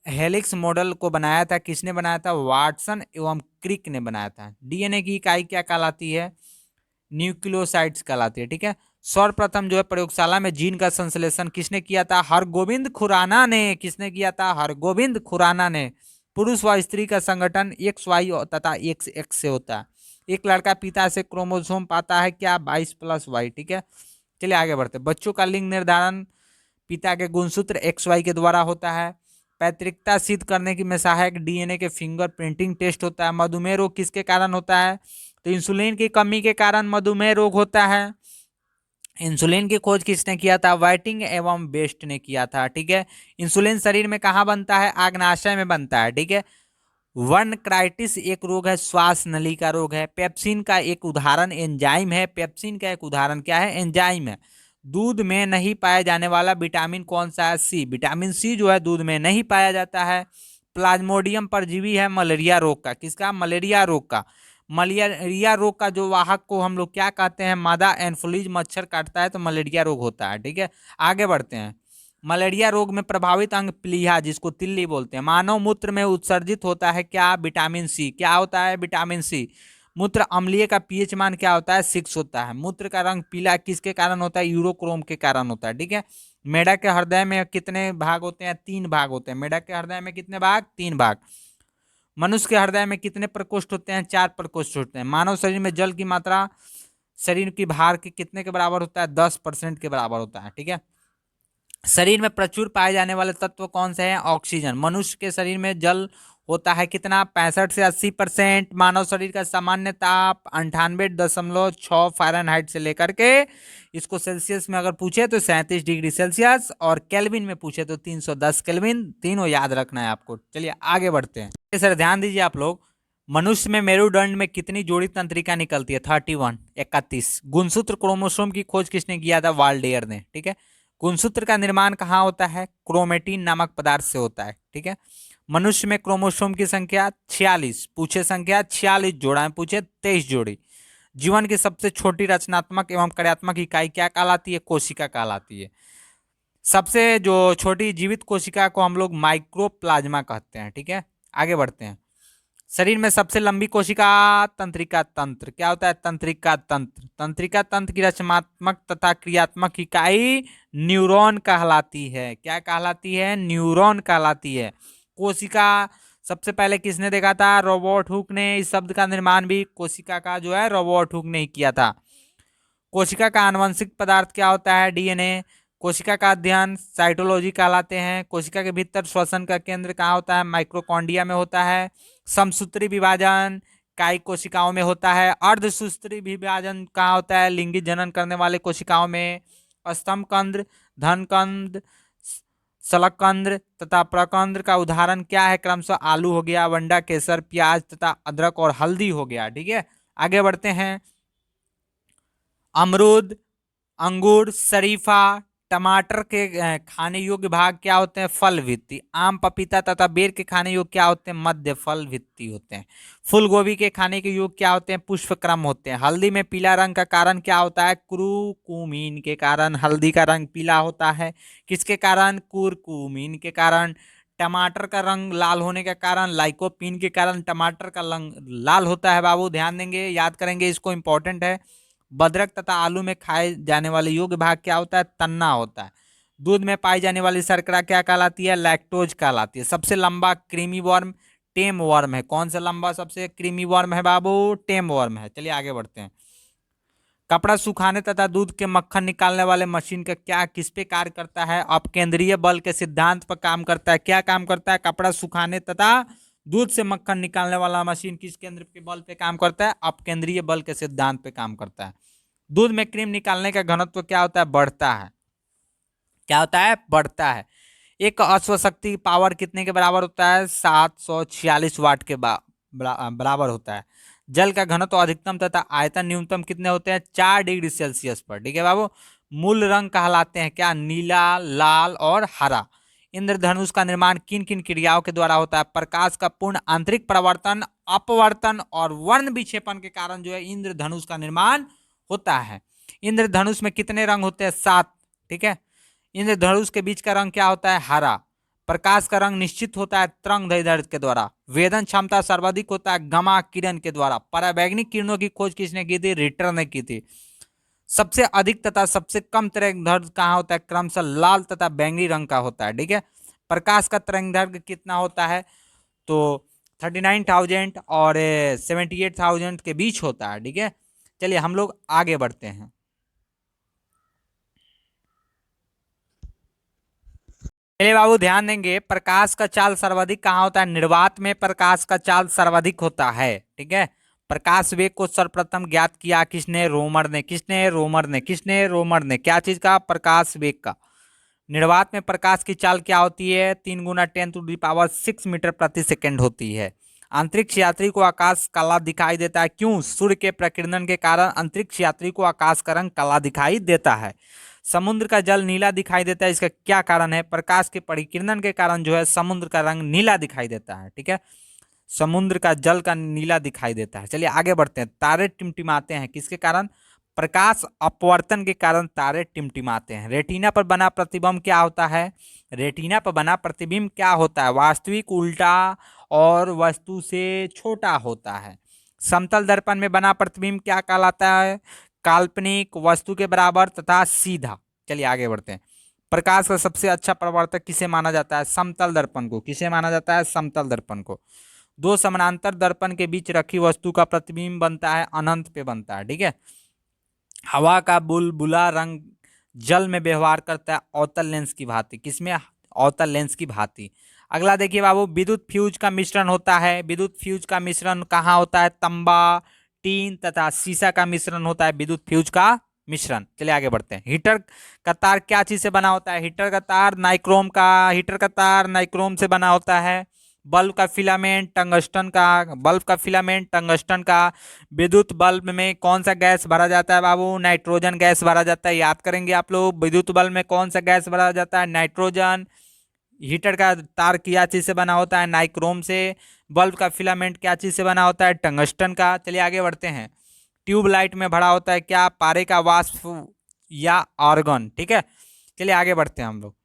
हेलिक्स मॉडल को बनाया था किसने बनाया था? वाटसन एवं क्रिक ने बनाया था। डीएनए की इकाई क्या कहलाती है? न्यूक्लियोसाइड्स कहलाती है, ठीक है। सर्वप्रथम जो है प्रयोगशाला में जीन का संश्लेषण किसने किया था? हरगोविंद खुराना ने। किसने किया था? हरगोविंद खुराना ने। पुरुष व स्त्री का संगठन एक्स वाई तथा एक्स एक्स से होता है। एक लड़का पिता से क्रोमोसोम पाता है क्या? 22+y, ठीक है। चलिए आगे बढ़ते। बच्चों का लिंग निर्धारण पिता के गुणसूत्र एक्स वाई के द्वारा होता है। पैतृकता सिद्ध करने की में सहायक डीएनए के फिंगर प्रिंटिंग टेस्ट होता है। मधुमेह रोग किसके कारण होता है? तो इंसुलिन की कमी के कारण मधुमेह रोग होता है। इंसुलिन की खोज किसने किया था? वाइटिंग एवं बेस्ट ने किया था, ठीक है। इंसुलिन शरीर में कहाँ बनता है? आग्नाशय में बनता है, ठीक है। वर्नक्राइटिस एक रोग है, श्वास नली का रोग है। पेप्सिन का एक उदाहरण एंजाइम है। पेप्सिन का एक उदाहरण क्या है? एंजाइम है। दूध में नहीं पाया जाने वाला विटामिन कौन सा है? सी। विटामिन सी जो है दूध में नहीं पाया जाता है। प्लाज्मोडियम परजीवी है मलेरिया रोग का। किसका? मलेरिया रोग का। मलेरिया रोग का जो वाहक को हम लोग क्या कहते हैं? मादा एनफ्लूइज मच्छर काटता है तो मलेरिया रोग होता है, ठीक है। आगे बढ़ते हैं। मलेरिया रोग में प्रभावित अंग प्लीहा, जिसको तिल्ली बोलते हैं। मानव मूत्र में उत्सर्जित होता है क्या? Vitamin C. क्या होता है? Vitamin C. मूत्र अम्लीय का पीएच मान क्या होता है? 6 होता है। मूत्र का रंग पीला किसके कारण होता है? यूरोक्रोम के कारण होता है, ठीक है। मेढक के हृदय में कितने भाग होते हैं? 3 भाग होते हैं। मेढक के हृदय में कितने भाग? 3 भाग। मनुष्य के हृदय में कितने प्रकोष्ठ होते हैं? 4 प्रकोष्ठ होते हैं। मानव शरीर में जल की मात्रा शरीर की भार के कितने के बराबर होता है? 10% के बराबर होता है, ठीक है। शरीर में प्रचुर पाए जाने वाले तत्व कौन से हैं? ऑक्सीजन। मनुष्य के शरीर में जल होता है कितना? 65 से 80%। मानव शरीर का सामान्य ताप 98.6 फ़ारेनहाइट से लेकर के, इसको सेल्सियस में अगर पूछे तो 37 डिग्री सेल्सियस, और केल्विन में पूछे तो 310 केल्विन। तीनों याद रखना है आपको। चलिए आगे बढ़ते हैं। सर ध्यान दीजिए आप लोग। मनुष्य में मेरुदंड में कितनी जोड़ी तंत्रिका निकलती है? 31, 31। गुणसूत्र क्रोमोसोम की खोज किसने किया था? वाल्डेयर ने, ठीक है। गुणसूत्र का निर्माण कहाँ होता है? क्रोमेटिन नामक पदार्थ से होता है, ठीक है। मनुष्य में क्रोमोसोम की संख्या 46, पूछे संख्या 46 जोड़ा है, पूछे 23 जोड़ी। जीवन की सबसे छोटी रचनात्मक एवं कार्यात्मक इकाई क्या कहलाती है? कोशिका कहलाती है। सबसे जो छोटी जीवित कोशिका को हम लोग माइक्रोप्लाज्मा कहते हैं, ठीक है। आगे बढ़ते हैं। शरीर में सबसे लंबी कोशिका तंत्रिका तंत्र। क्या होता है? तंत्रिका तंत्र। तंत्रिका तंत्र की रचनात्मक तथा क्रियात्मक इकाई न्यूरॉन कहलाती है। क्या कहलाती है? न्यूरॉन कहलाती है। कोशिका सबसे पहले किसने देखा था? रॉबर्ट हुक ने। इस शब्द का निर्माण भी कोशिका का जो है रॉबर्ट हुक ने ही किया था। कोशिका का आनुवंशिक पदार्थ क्या होता है? डीएनए। कोशिका का अध्ययन साइटोलॉजी कहलाते हैं। कोशिका के भीतर श्वसन का केंद्र कहाँ होता है? माइक्रोकॉन्ड्रिया में होता है। समसूत्री विभाजन कायिक कोशिकाओं में होता है। अर्धसूत्री विभाजन कहाँ होता है? लिंगी जनन करने वाले कोशिकाओं में। स्तंभकंद, धनकंद, शलकंद तथा प्रकंद का उदाहरण क्या है? क्रमशः आलू हो गया, वंडा, केसर, प्याज तथा अदरक और हल्दी हो गया। ठीक है, आगे बढ़ते हैं। अमरूद, अंगूर, शरीफा, टमाटर के खाने योग्य भाग क्या होते हैं? फल भित्ति। आम, पपीता तथा बेर के खाने योग्य क्या होते हैं? मध्य फल भित्ति होते हैं। फूल गोभी के खाने के योग्य क्या होते हैं? पुष्पक्रम होते हैं। हल्दी में पीला रंग का कारण क्या होता है? कुरकुमीन के कारण हल्दी का रंग पीला होता है। किसके कारण? कुरकुमीन के कारण। टमाटर का रंग लाल होने का कारण लाइकोपीन के कारण टमाटर का रंग लाल होता है। बाबू ध्यान देंगे, याद करेंगे, इसको इंपॉर्टेंट है। बदरक तथा आलू में खाए जाने वाले योग्य भाग क्या होता है? तन्ना होता है। दूध में पाई जाने वाली शर्करा क्या कहलाती है? लैक्टोज कहलाती है। सबसे लंबा क्रीमी वर्म टेम वर्म है। कौन सा लंबा सबसे क्रीमी वर्म है बाबू? टेम वर्म है। चलिए आगे बढ़ते हैं। कपड़ा सुखाने तथा दूध के मक्खन निकालने वाले मशीन का क्या किस पे कार्य करता है? अपकेंद्रीय बल के सिद्धांत पर काम करता है। क्या काम करता है? कपड़ा सुखाने तथा दूध से मक्खन निकालने वाला मशीन किस केंद्र के बल पे काम करता है? अपकेंद्रीय बल के सिद्धांत पे काम करता है। दूध में क्रीम निकालने का घनत्व क्या होता है? बढ़ता है। क्या होता है? बढ़ता है। एक अश्वशक्ति पावर कितने के बराबर होता है? 746 वाट के बराबर होता है। जल का घनत्व अधिकतम तथा आयतन न्यूनतम कितने होते हैं? 4 डिग्री सेल्सियस पर। ठीक है बाबू। मूल रंग कहलाते हैं क्या? नीला, लाल और हरा। इंद्रधनुष का निर्माण किन किन क्रियाओं के द्वारा होता है? प्रकाश का पूर्ण आंतरिक प्रवर्तन, अपवर्तन और वर्ण विक्षेपण के कारण जो है इंद्रधनुष का निर्माण होता है। इंद्रधनुष में कितने रंग होते हैं? 7। ठीक है। इंद्रधनुष के बीच का रंग क्या होता है? हरा। प्रकाश का रंग निश्चित होता है तरंग दैर्ध्य के द्वारा। वेदन क्षमता सर्वाधिक होता है गामा किरण के द्वारा। पराबैंगनी किरणों की खोज किसने की थी? रिटर ने की थी। सबसे अधिक तथा सबसे कम तरंगदैर्घ्य कहाँ होता है? क्रमशः लाल तथा बैंगनी रंग का होता है। ठीक है। प्रकाश का तरंगदैर्घ्य कितना होता है? तो 39,000 और 78,000 के बीच होता है। ठीक है। चलिए हम लोग आगे बढ़ते हैं। चलिए बाबू ध्यान देंगे, प्रकाश का चाल सर्वाधिक कहाँ होता है? निर्वात में प्रकाश का चाल सर्वाधिक होता है। ठीक है। प्रकाश वेग को सर्वप्रथम ज्ञात किया किसने? रोमर ने। किसने? रोमर ने। किसने? रोमर ने। क्या चीज का? प्रकाश वेग का। निर्वात में प्रकाश की चाल क्या होती है? 3 गुना 10⁶ मीटर प्रति सेकेंड होती है। अंतरिक्ष यात्री को आकाश काला दिखाई देता है। क्यों? सूर्य के प्रकीर्णन के कारण अंतरिक्ष यात्री को आकाश का रंग काला दिखाई देता है। समुद्र का जल नीला दिखाई देता है। इसका क्या कारण है? प्रकाश के परिकीर्णन के कारण जो है समुद्र का रंग नीला दिखाई देता है। ठीक है। समुद्र का जल का नीला दिखाई देता है। चलिए आगे बढ़ते हैं। तारे टिमटिमाते हैं किसके कारण? प्रकाश अपवर्तन के कारण तारे टिमटिमाते हैं। रेटिना पर बना प्रतिबिंब क्या होता है? रेटिना पर बना प्रतिबिंब क्या होता है? वास्तविक, उल्टा और वस्तु से छोटा होता है। समतल दर्पण में बना प्रतिबिंब क्या कहलाता है? काल्पनिक, वस्तु के बराबर तथा सीधा। चलिए आगे बढ़ते हैं। प्रकाश का सबसे अच्छा प्रवर्तक किसे माना जाता है? समतल दर्पण को। किसे माना जाता है? समतल दर्पण को। दो समानांतर दर्पण के बीच रखी वस्तु का प्रतिबिंब बनता है, अनंत पे बनता है। ठीक है। हवा का बुलबुला रंग जल में व्यवहार करता है अवतल लेंस की भांति। किसमें? अवतल लेंस की भांति। अगला देखिए बाबू, विद्युत फ्यूज का मिश्रण होता है। विद्युत फ्यूज का मिश्रण कहाँ होता है? तांबा, टीन तथा सीसा का मिश्रण होता है विद्युत फ्यूज का मिश्रण। चलिए आगे बढ़ते हैं। हीटर का तार क्या चीज से बना होता है? हीटर का तार नाइक्रोम का। हीटर का तार नाइक्रोम से बना होता है। बल्ब का फिलामेंट टंगस्टन का। बल्ब का फिलामेंट टंगस्टन का। विद्युत बल्ब में कौन सा गैस भरा जाता है बाबू? नाइट्रोजन गैस भरा जाता है। याद करेंगे आप लोग, विद्युत बल्ब में कौन सा गैस भरा जाता है? नाइट्रोजन। हीटर का तार क्या चीज से बना होता है? नाइक्रोम से। बल्ब का फिलामेंट क्या चीज से बना होता है? टंगस्टन का। चलिए आगे बढ़ते हैं। ट्यूबलाइट में भरा होता है क्या? पारे का वाष्प या आर्गन। ठीक है। चलिए आगे बढ़ते हैं हम लोग।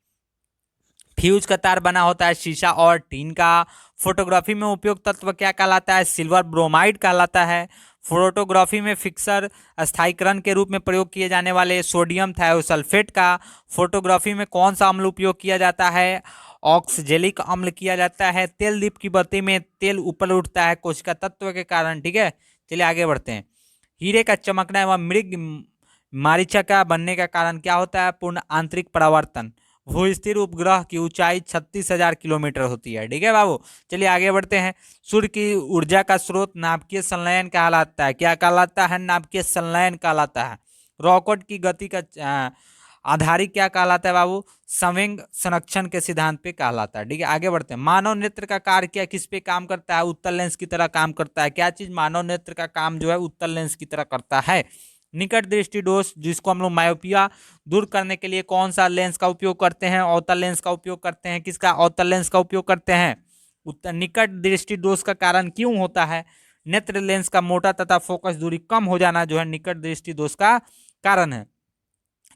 फ्यूज का तार बना होता है शीशा और टीन का। फोटोग्राफी में उपयोग तत्व क्या कहलाता है? सिल्वर ब्रोमाइड कहलाता है। फोटोग्राफी में फिक्सर स्थायीकरण के रूप में प्रयोग किए जाने वाले सोडियम थायोसल्फेट का। फोटोग्राफी में कौन सा अम्ल उपयोग किया जाता है? ऑक्सजेलिक अम्ल किया जाता है। तेल दीप की बत्ती में तेल ऊपर उठता है कोशिका तत्व के कारण। ठीक है। चलिए आगे बढ़ते हैं। हीरे का चमकना एवं मृग मरीचिका का बनने का कारण क्या होता है? पूर्ण आंतरिक परावर्तन। भूस्थिर उपग्रह की ऊंचाई 36,000 किलोमीटर होती है। ठीक है बाबू, चलिए आगे बढ़ते हैं। सूर्य की ऊर्जा का स्रोत नाभिकीय संलयन कहलाता है। क्या कहलाता है? नाभिकीय संलयन कहलाता है। रॉकेट की गति का आधारित क्या कहलाता है बाबू? संवेग संरक्षण के सिद्धांत पे कहलाता है। ठीक है, आगे बढ़ते हैं। मानव नेत्र का कार्य क्या किस पे काम करता है? उत्तल लेंस की तरह काम करता है। क्या चीज मानव नेत्र का काम जो है उत्तल लेंस की तरह करता है? निकट दृष्टि दोष, जिसको हम लोग मायोपिया दूर करने के लिए कौन सा लेंस का उपयोग करते हैं? अवतल लेंस का उपयोग करते हैं। किसका? अवतल लेंस का उपयोग करते हैं। उत्तर निकट दृष्टि दोष का कारण क्यों होता है? नेत्र लेंस का मोटा तथा फोकस दूरी कम हो जाना जो है निकट दृष्टि दोष का कारण है।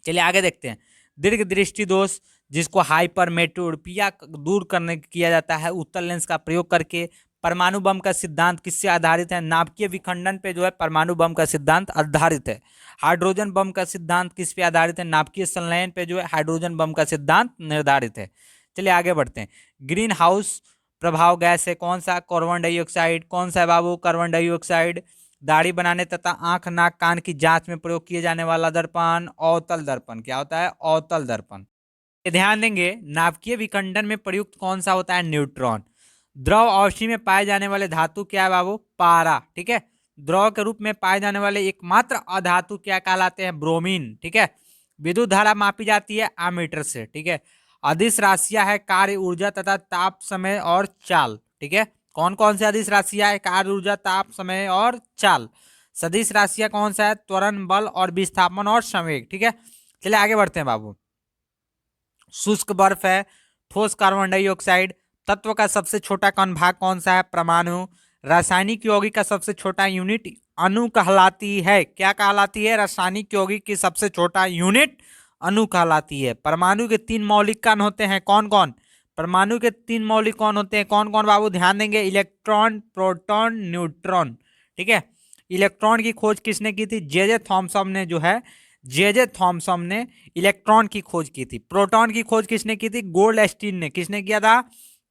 चलिए आगे देखते हैं। दीर्घ दृष्टि दोष, जिसको हाइपरमेट्रोपिया दूर करने किया जाता है उत्तल लेंस का प्रयोग करके। परमाणु बम का सिद्धांत किससे आधारित है? नाभिकीय विखंडन पे जो है परमाणु बम का सिद्धांत आधारित है। हाइड्रोजन बम का सिद्धांत किस पे आधारित है? नाभिकीय संलयन पे जो है हाइड्रोजन बम का सिद्धांत निर्धारित है। चलिए आगे बढ़ते हैं। ग्रीन हाउस प्रभाव गैस है कौन सा? Carbon dioxide. कौन सा है बाबू? Carbon dioxide. दाढ़ी बनाने तथा आंख नाक कान की जांच में प्रयोग किए जाने वाला दर्पण अवतल दर्पण। क्या होता है? अवतल दर्पण। ध्यान देंगे, नाभिकीय विखंडन में प्रयुक्त कौन सा होता है? न्यूट्रॉन। द्रव अवस्था में पाए जाने वाले धातु क्या है बाबू? पारा। ठीक है, द्रव के रूप में पाए जाने वाले एकमात्र अधातु क्या कहलाते हैं? ब्रोमीन। ठीक है, विद्युत धारा मापी जाती है एमीटर से। ठीक है, अदिश राशियां है कार्य ऊर्जा तथा ताप समय और चाल। ठीक है, कौन कौन से अदिश राशियां है? कार्य ऊर्जा ताप समय और चाल। सदिश राशियां कौन सा है? त्वरण बल और विस्थापन और संवेग। ठीक है, चलिए आगे बढ़ते हैं बाबू। शुष्क बर्फ है, ठोस कार्बन डाइऑक्साइड। तत्व का सबसे छोटा कण भाग कौन सा है? परमाणु। रासायनिक यौगिक का सबसे छोटा यूनिट अणु कहलाती है। क्या कहलाती है? रासायनिक यौगिक की सबसे छोटा यूनिट अणु कहलाती है। परमाणु के 3 मौलिक कण होते हैं, कौन कौन? परमाणु के 3 मौलिक कण होते हैं, कौन कौन बाबू? ध्यान देंगे, इलेक्ट्रॉन, प्रोटॉन, न्यूट्रॉन। ठीक है, इलेक्ट्रॉन की खोज किसने की थी? जे थॉमसन ने जो है जे थॉमसन ने इलेक्ट्रॉन की खोज की थी। प्रोटॉन की खोज किसने की थी? गोल्डस्टीन ने। किसने किया था?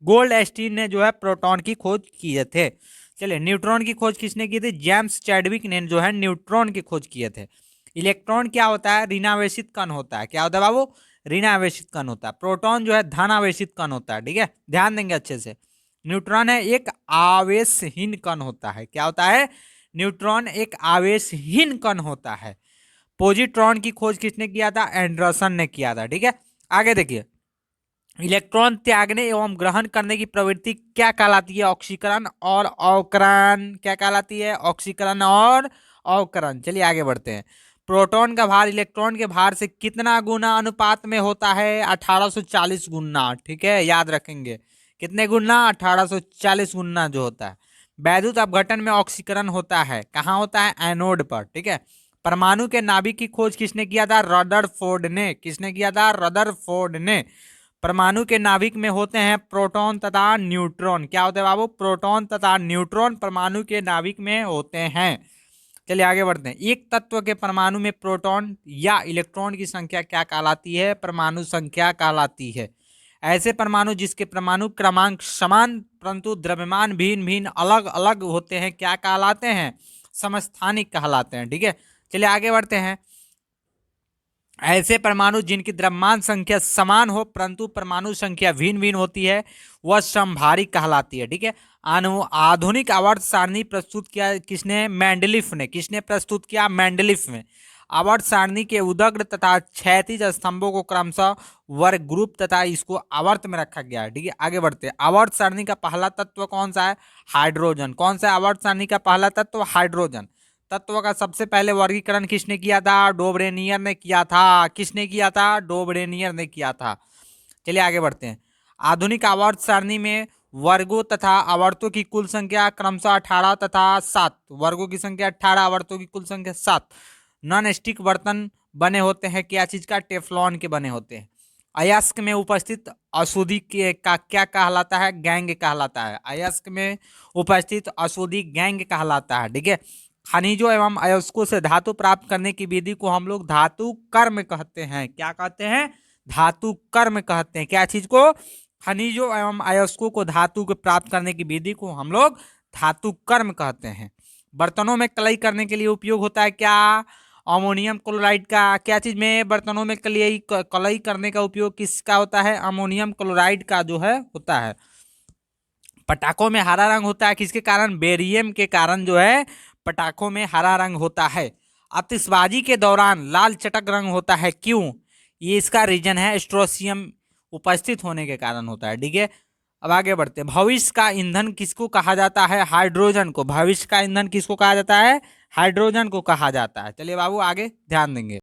गोल्डस्टीन ने जो है प्रोटॉन की खोज किए थे। चलिए, न्यूट्रॉन की खोज किसने की थी? जेम्स चैडविक ने जो है न्यूट्रॉन की खोज किए थे। इलेक्ट्रॉन क्या होता है? ऋणावेशित कण होता है। क्या होता है बाबू? ऋणावेशित कण होता है। प्रोटॉन जो है धनावेशित कण होता है। ठीक है, ध्यान देंगे अच्छे से। न्यूट्रॉन है एक आवेशहीन कण होता है। क्या होता है? न्यूट्रॉन एक आवेशहीन कण होता है। पॉजिट्रॉन की खोज किसने किया था? एंडरसन ने किया था। ठीक है, आगे देखिए। इलेक्ट्रॉन त्यागने एवं ग्रहण करने की प्रवृत्ति क्या कहलाती है? ऑक्सीकरण और अवकरण। क्या कहलाती है? ऑक्सीकरण और अवकरण। चलिए आगे बढ़ते हैं। प्रोटॉन का भार इलेक्ट्रॉन के भार से कितना गुना अनुपात में होता है? 1840 गुना। ठीक है, याद रखेंगे कितने गुना? 1840 गुना जो होता है। वैद्युत अपघटन में ऑक्सीकरण होता है, कहाँ होता है? एनोड पर। ठीक है, परमाणु के नाभिक की खोज किसने किया था? रदरफोर्ड ने। किसने किया था? रदरफोर्ड ने। परमाणु के नाभिक में होते हैं प्रोटॉन तथा न्यूट्रॉन। क्या होते हैं बाबू? प्रोटॉन तथा न्यूट्रॉन परमाणु के नाभिक में होते हैं। चलिए आगे बढ़ते हैं। एक तत्व के परमाणु में प्रोटॉन या इलेक्ट्रॉन की संख्या क्या कहलाती है? परमाणु संख्या कहलाती है। ऐसे परमाणु जिसके परमाणु क्रमांक समान परंतु द्रव्यमान भिन्न भिन्न अलग अलग होते हैं क्या कहलाते हैं? समस्थानिक कहलाते हैं। ठीक है, चलिए आगे बढ़ते हैं। ऐसे परमाणु जिनकी द्रव्यमान संख्या समान हो परंतु परमाणु संख्या भिन्न भिन्न होती है वह समभारिक कहलाती है। ठीक है, आधुनिक आवर्त सारणी प्रस्तुत किया किसने? मेंडलीफ ने। किसने प्रस्तुत किया? मेंडलीफ ने। आवर्त सारणी के उदग्र तथा क्षैतिज स्तंभों को क्रमशः वर्ग ग्रुप तथा इसको आवर्त में रखा गया है। ठीक है, आगे बढ़ते हैं। आवर्त सारणी का पहला तत्व कौन सा है? हाइड्रोजन। कौन सा आवर्त सारणी का पहला तत्व? हाइड्रोजन। तत्व का सबसे पहले वर्गीकरण किसने किया था? डोब्रेनियर ने किया था। किसने किया था? डोब्रेनियर ने किया था। चलिए आगे बढ़ते हैं। आधुनिक आवर्त सारणी में वर्गों तथा आवर्तों की कुल संख्या क्रमशः 18 तथा 7। वर्गों की संख्या 18, आवर्तों की कुल संख्या 7। नॉन स्टिक बर्तन बने होते हैं क्या चीज का? टेफ्लॉन के बने होते हैं। अयस्क में उपस्थित अशुद्धि के का क्या कहलाता है? गैंग कहलाता है। अयस्क में उपस्थित अशुद्धि गैंग कहलाता है। ठीक है, खनिजों एवं अयस्कों से धातु प्राप्त करने की विधि को हम लोग धातु कर्म कहते हैं। क्या कहते हैं? धातु कर्म कहते हैं। क्या चीज को? खनिजों एवं अयस्कों को धातु को प्राप्त करने की विधि को हम लोग धातु कर्म कहते हैं। बर्तनों में कलई करने के लिए उपयोग होता है क्या? अमोनियम क्लोराइड का क्या चीज में, बर्तनों में कलई करने का उपयोग किसका होता है, अमोनियम क्लोराइड का जो है होता है। पटाखों में हरा रंग होता है किसके कारण, बेरियम के कारण जो है पटाखों में हरा रंग होता है। आतिशबाजी के दौरान लाल चटक रंग होता है, क्यों, ये इसका रीजन है स्ट्रोसियम उपस्थित होने के कारण होता है। ठीक है, अब आगे बढ़ते हैं। भविष्य का ईंधन किसको कहा जाता है, हाइड्रोजन को। भविष्य का ईंधन किसको कहा जाता है, हाइड्रोजन को कहा जाता है। चलिए बाबू आगे ध्यान देंगे।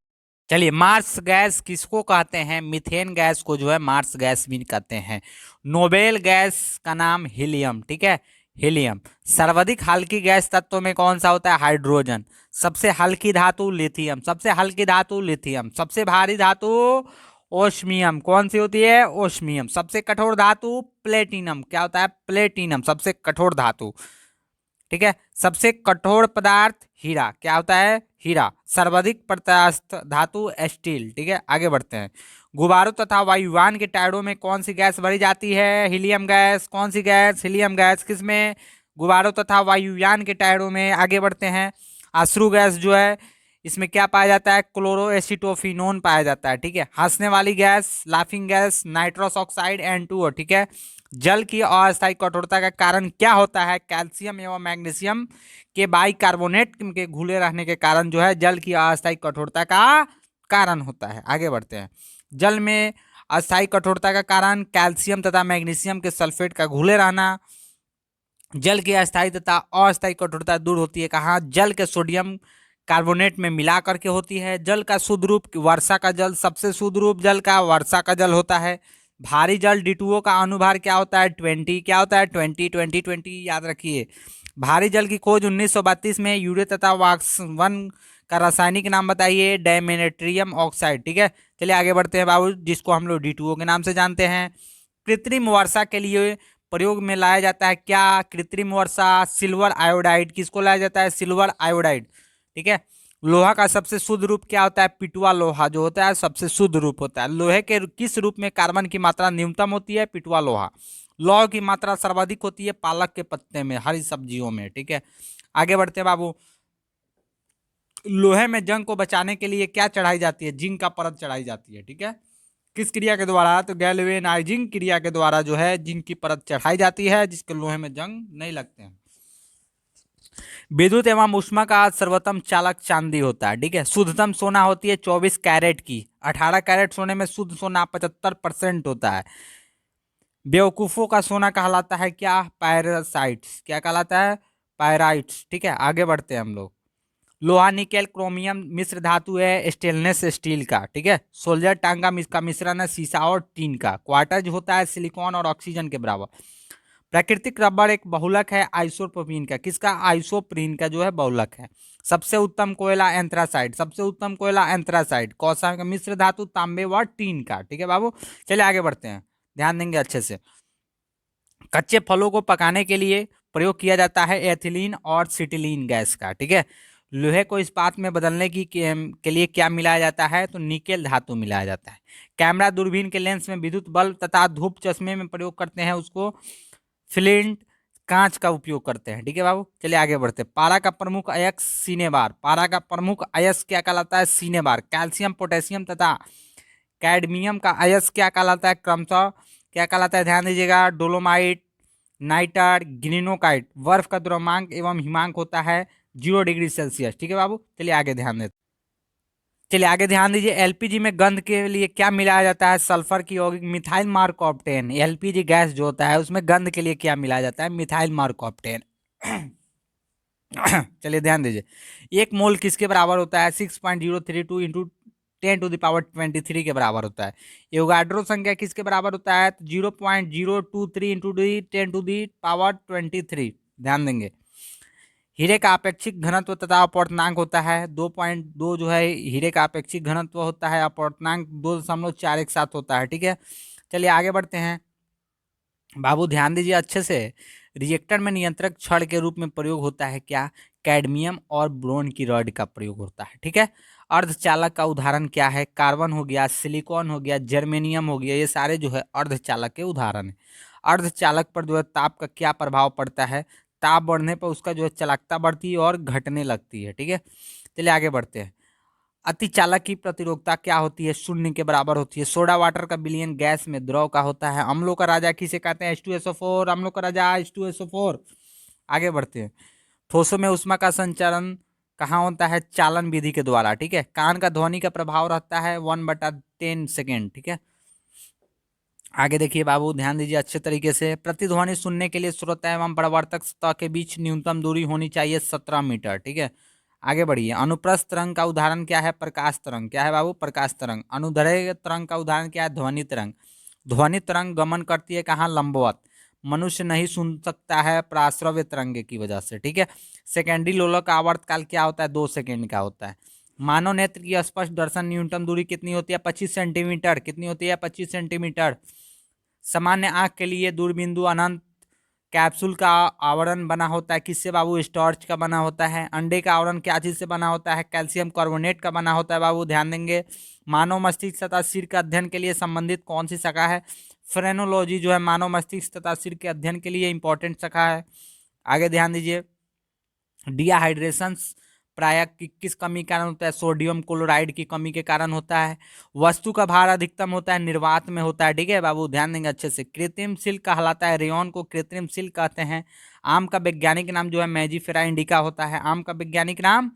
चलिए, मार्स गैस किसको कहते हैं, मीथेन गैस को जो है मार्स गैस भी कहते हैं। नोबेल गैस का नाम हीलियम, ठीक है, हीलियम। सर्वाधिक हल्की गैस तत्व में कौन सा होता है, हाइड्रोजन। सबसे हल्की धातु लिथियम, सबसे हल्की धातु लिथियम। सबसे भारी धातु ओस्मियम, कौन सी होती है, ओस्मियम। सबसे कठोर धातु प्लेटिनम, क्या होता है, प्लेटिनम सबसे कठोर धातु। ठीक है, सबसे कठोर पदार्थ हीरा, क्या होता है, हीरा। सर्वाधिक प्रत्यास्थ धातु स्टील। ठीक है, आगे बढ़ते हैं। गुब्बारों तथा वायुयान के टायरों में कौन सी गैस भरी जाती है, हीलियम गैस। कौन सी गैस, हीलियम गैस। किसमें, गुब्बारों तथा वायुयान के टायरों में। आगे बढ़ते हैं। अश्रु गैस जो है इसमें क्या पाया जाता है, क्लोरोएसिटोफिनोन पाया जाता है। ठीक है, हंसने वाली gas, laughing gas, nitrous oxide, N2O। ठीक है, जल की अस्थायी कठोरता का कारण क्या होता है, कैल्शियम एवं मैग्नीशियम के बाइकार्बोनेट के घुले रहने के कारण जो है जल की अस्थायी कठोरता का कारण होता है। आगे बढ़ते हैं। जल में अस्थायी कठोरता का कारण कैल्शियम तथा मैग्नीशियम के सल्फेट का घुले रहना। जल की अस्थायी तथा अस्थायी कठोरता दूर होती है कहाँ, जल के सोडियम कार्बोनेट में मिला करके होती है। जल का शुद्ध रूप वर्षा का जल, सबसे शुद्ध रूप जल का वर्षा का जल होता है। भारी जल D2O का अनुभार क्या होता है, 20, क्या होता है, 20 याद रखिए। भारी जल की खोज 1932 में यूरिया तथा वाक्स1 का रासायनिक नाम बताइए, डायमेनेट्रियम ऑक्साइड। ठीक है, चलिए आगे बढ़ते हैं बाबू, जिसको हम लोग D2O के नाम से जानते हैं। कृत्रिम वर्षा के लिए प्रयोग में लाया जाता है क्या, कृत्रिम वर्षा, सिल्वर आयोडाइड। किसको लाया जाता है, सिल्वर आयोडाइड। ठीक है, लोहा का सबसे शुद्ध रूप क्या होता है, पिटवा लोहा जो होता है सबसे शुद्ध रूप होता है। लोहे के किस रूप में कार्बन की मात्रा न्यूनतम होती है, पिटवा लोहा। लौह की मात्रा सर्वाधिक होती है पालक के पत्ते में, हरी सब्जियों में। ठीक है, आगे बढ़ते हैं बाबू। लोहे में जंग को बचाने के लिए क्या चढ़ाई जाती है, जिंक का परत चढ़ाई जाती है। ठीक है, किस क्रिया के द्वारा, तो गैल्वेनाइजिंग क्रिया के द्वारा जो है जिंक की परत चढ़ाई जाती है, जिसके लोहे में जंग नहीं लगते हैं। विद्युत एवं ऊष्मा का सर्वोत्तम चालक चांदी होता है। ठीक है, शुद्धतम सोना होती है 24 कैरेट की। 18 कैरेट सोने में शुद्ध सोना 75% होता है। बेवकूफों का सोना कहलाता है क्या, पैरासाइट्स। क्या कहलाता है, पायराइट्स। ठीक है, आगे बढ़ते हैं हम लोग। लोहा निकेल क्रोमियम मिश्र धातु है स्टेनलेस स्टील का। ठीक है, सोल्जर टांगा का मिश्रण है शीशा और टीन का। क्वार्टज होता है सिलिकॉन और ऑक्सीजन के बराबर। प्राकृतिक रबड़ एक बहुलक है आइसोप्रोपीन का। किसका, आइसोप्रीन का जो है बहुलक है। सबसे उत्तम कोयला एंथ्रासाइड, सबसे उत्तम कोयला एंथ्रासाइड। कौन का मिश्र धातु, तांबे व टीन का। ठीक है बाबू, चलिए आगे बढ़ते हैं, ध्यान देंगे अच्छे से। कच्चे फलों को पकाने के लिए प्रयोग किया जाता है एथिलीन और सिटिलीन गैस का। ठीक है, लोहे को इस्पात में बदलने के लिए क्या मिलाया जाता है, तो निकेल धातु मिलाया जाता है। कैमरा दूरबीन के लेंस में विद्युत बल्ब तथा धूप चश्मे में प्रयोग करते हैं उसको फ्लिंट कांच का उपयोग करते हैं। ठीक है बाबू, चलिए आगे बढ़ते हैं। पारा का प्रमुख अयस्क सीनेबार। पारा का प्रमुख अयस्क क्या कहलाता है, सीनेबार। कैल्शियम, पोटेशियम तथा कैडमियम का अयस्क क्या कहलाता है, क्रमशः क्या कहलाता है, ध्यान दीजिएगा, डोलोमाइट, नाइटर, ग्रीनोकाइट। बर्फ का द्रव्यमांक एवं हिमांक होता है 0 डिग्री सेल्सियस। ठीक है बाबू, चलिए आगे ध्यान देते, चलिए आगे ध्यान दीजिए। एलपीजी में गंध के लिए क्या मिलाया जाता है, सल्फर की यौगिक मिथाइल मार्कॉप्टेन। एलपीजी गैस जो होता है उसमें गंध के लिए क्या मिलाया जाता है, मिथाइल मार्कॉप्टेन। चलिए ध्यान दीजिए। एक मोल किसके बराबर होता है, 6.032 इंटू 10⁻23 के बराबर होता है। एवोगाड्रो संख्या किसके बराबर होता है, 0.023 इंटू 10⁻23। ध्यान देंगे। हीरे का अपेक्षिक घनत्व तथा अपवर्तनांक होता है 2.2 जो है हीरे का अपेक्षिक घनत्व होता है, अपवर्तनांक 2.417 होता है। ठीक है, चलिए आगे बढ़ते हैं बाबू, ध्यान दीजिए अच्छे से। रिएक्टर में नियंत्रक छड़ के रूप में प्रयोग होता है क्या, कैडमियम और ब्रोन की रॉड का प्रयोग होता है। ठीक है, अर्धचालक का उदाहरण क्या है, कार्बन हो गया, सिलिकॉन हो गया, जर्मेनियम हो गया, ये सारे जो है अर्धचालक के उदाहरण है। अर्धचालक पर जो है ताप का क्या प्रभाव पड़ता है, ताप बढ़ने पर उसका जो है चालकता बढ़ती है और घटने लगती है। ठीक है, चलिए आगे बढ़ते हैं। अति चालक की प्रतिरोधकता क्या होती है, शून्य के बराबर होती है। सोडा वाटर का विलयन गैस में द्रव का होता है। अम्लों का राजा किसे कहते हैं, H2SO4, अम्लों का राजा H2SO4। आगे बढ़ते हैं। ठोसों में ऊष्मा का संचरण कहाँ होता है, चालन विधि के द्वारा, ठीक है। कान का ध्वनि का प्रभाव रहता है 1/10 सेकेंड, ठीक है। आगे देखिए बाबू, ध्यान दीजिए अच्छे तरीके से। प्रतिध्वनि सुनने के लिए श्रोता एवं प्रवर्तक सतह के बीच न्यूनतम दूरी होनी चाहिए 17 मीटर, ठीक है। आगे बढ़िए। अनुप्रस्थ तरंग का उदाहरण क्या है, प्रकाश तरंग। क्या है बाबू, प्रकाश तरंग। अनुदैर्घ्य तरंग का उदाहरण क्या है, ध्वनि तरंग। ध्वनि तरंग गमन करती है कहाँ, लंबवत। मनुष्य नहीं सुन सकता है प्राश्रव्य तरंग की वजह से, ठीक है। सेकेंडरी लोलक का आवर्तकाल क्या होता है, 2 सेकेंड का होता है। मानव नेत्र की स्पष्ट दर्शन न्यूनतम दूरी कितनी होती है, 25 सेंटीमीटर। कितनी होती है, 25 सेंटीमीटर। सामान्य आंख के लिए दूरबिंदु अनंत कैप्सूल का आवरण बना होता है, किससे बाबू, स्टार्च का बना होता है। अंडे का आवरण क्या चीज से बना होता है, कैल्शियम कार्बोनेट का बना होता है बाबू, ध्यान देंगे। मानव मस्तिष्क तथा सिर के अध्ययन के लिए संबंधित कौन सी शाखा है, फ्रेनोलॉजी जो है मानव मस्तिष्क तथा सिर के अध्ययन के लिए इंपॉर्टेंट शाखा है। आगे ध्यान दीजिए। डिहाइड्रेशन प्रायः किस कमी के कारण होता है, सोडियम क्लोराइड की कमी के कारण होता है। वस्तु का भार अधिकतम होता है निर्वात में होता है, ठीक है बाबू, ध्यान देंगे अच्छे से। कृत्रिम सिल्क कहलाता है, रेयन को कृत्रिम सिल्क कहते हैं। आम का वैज्ञानिक नाम जो है मैंजीफेरा इंडिका होता है। आम का वैज्ञानिक नाम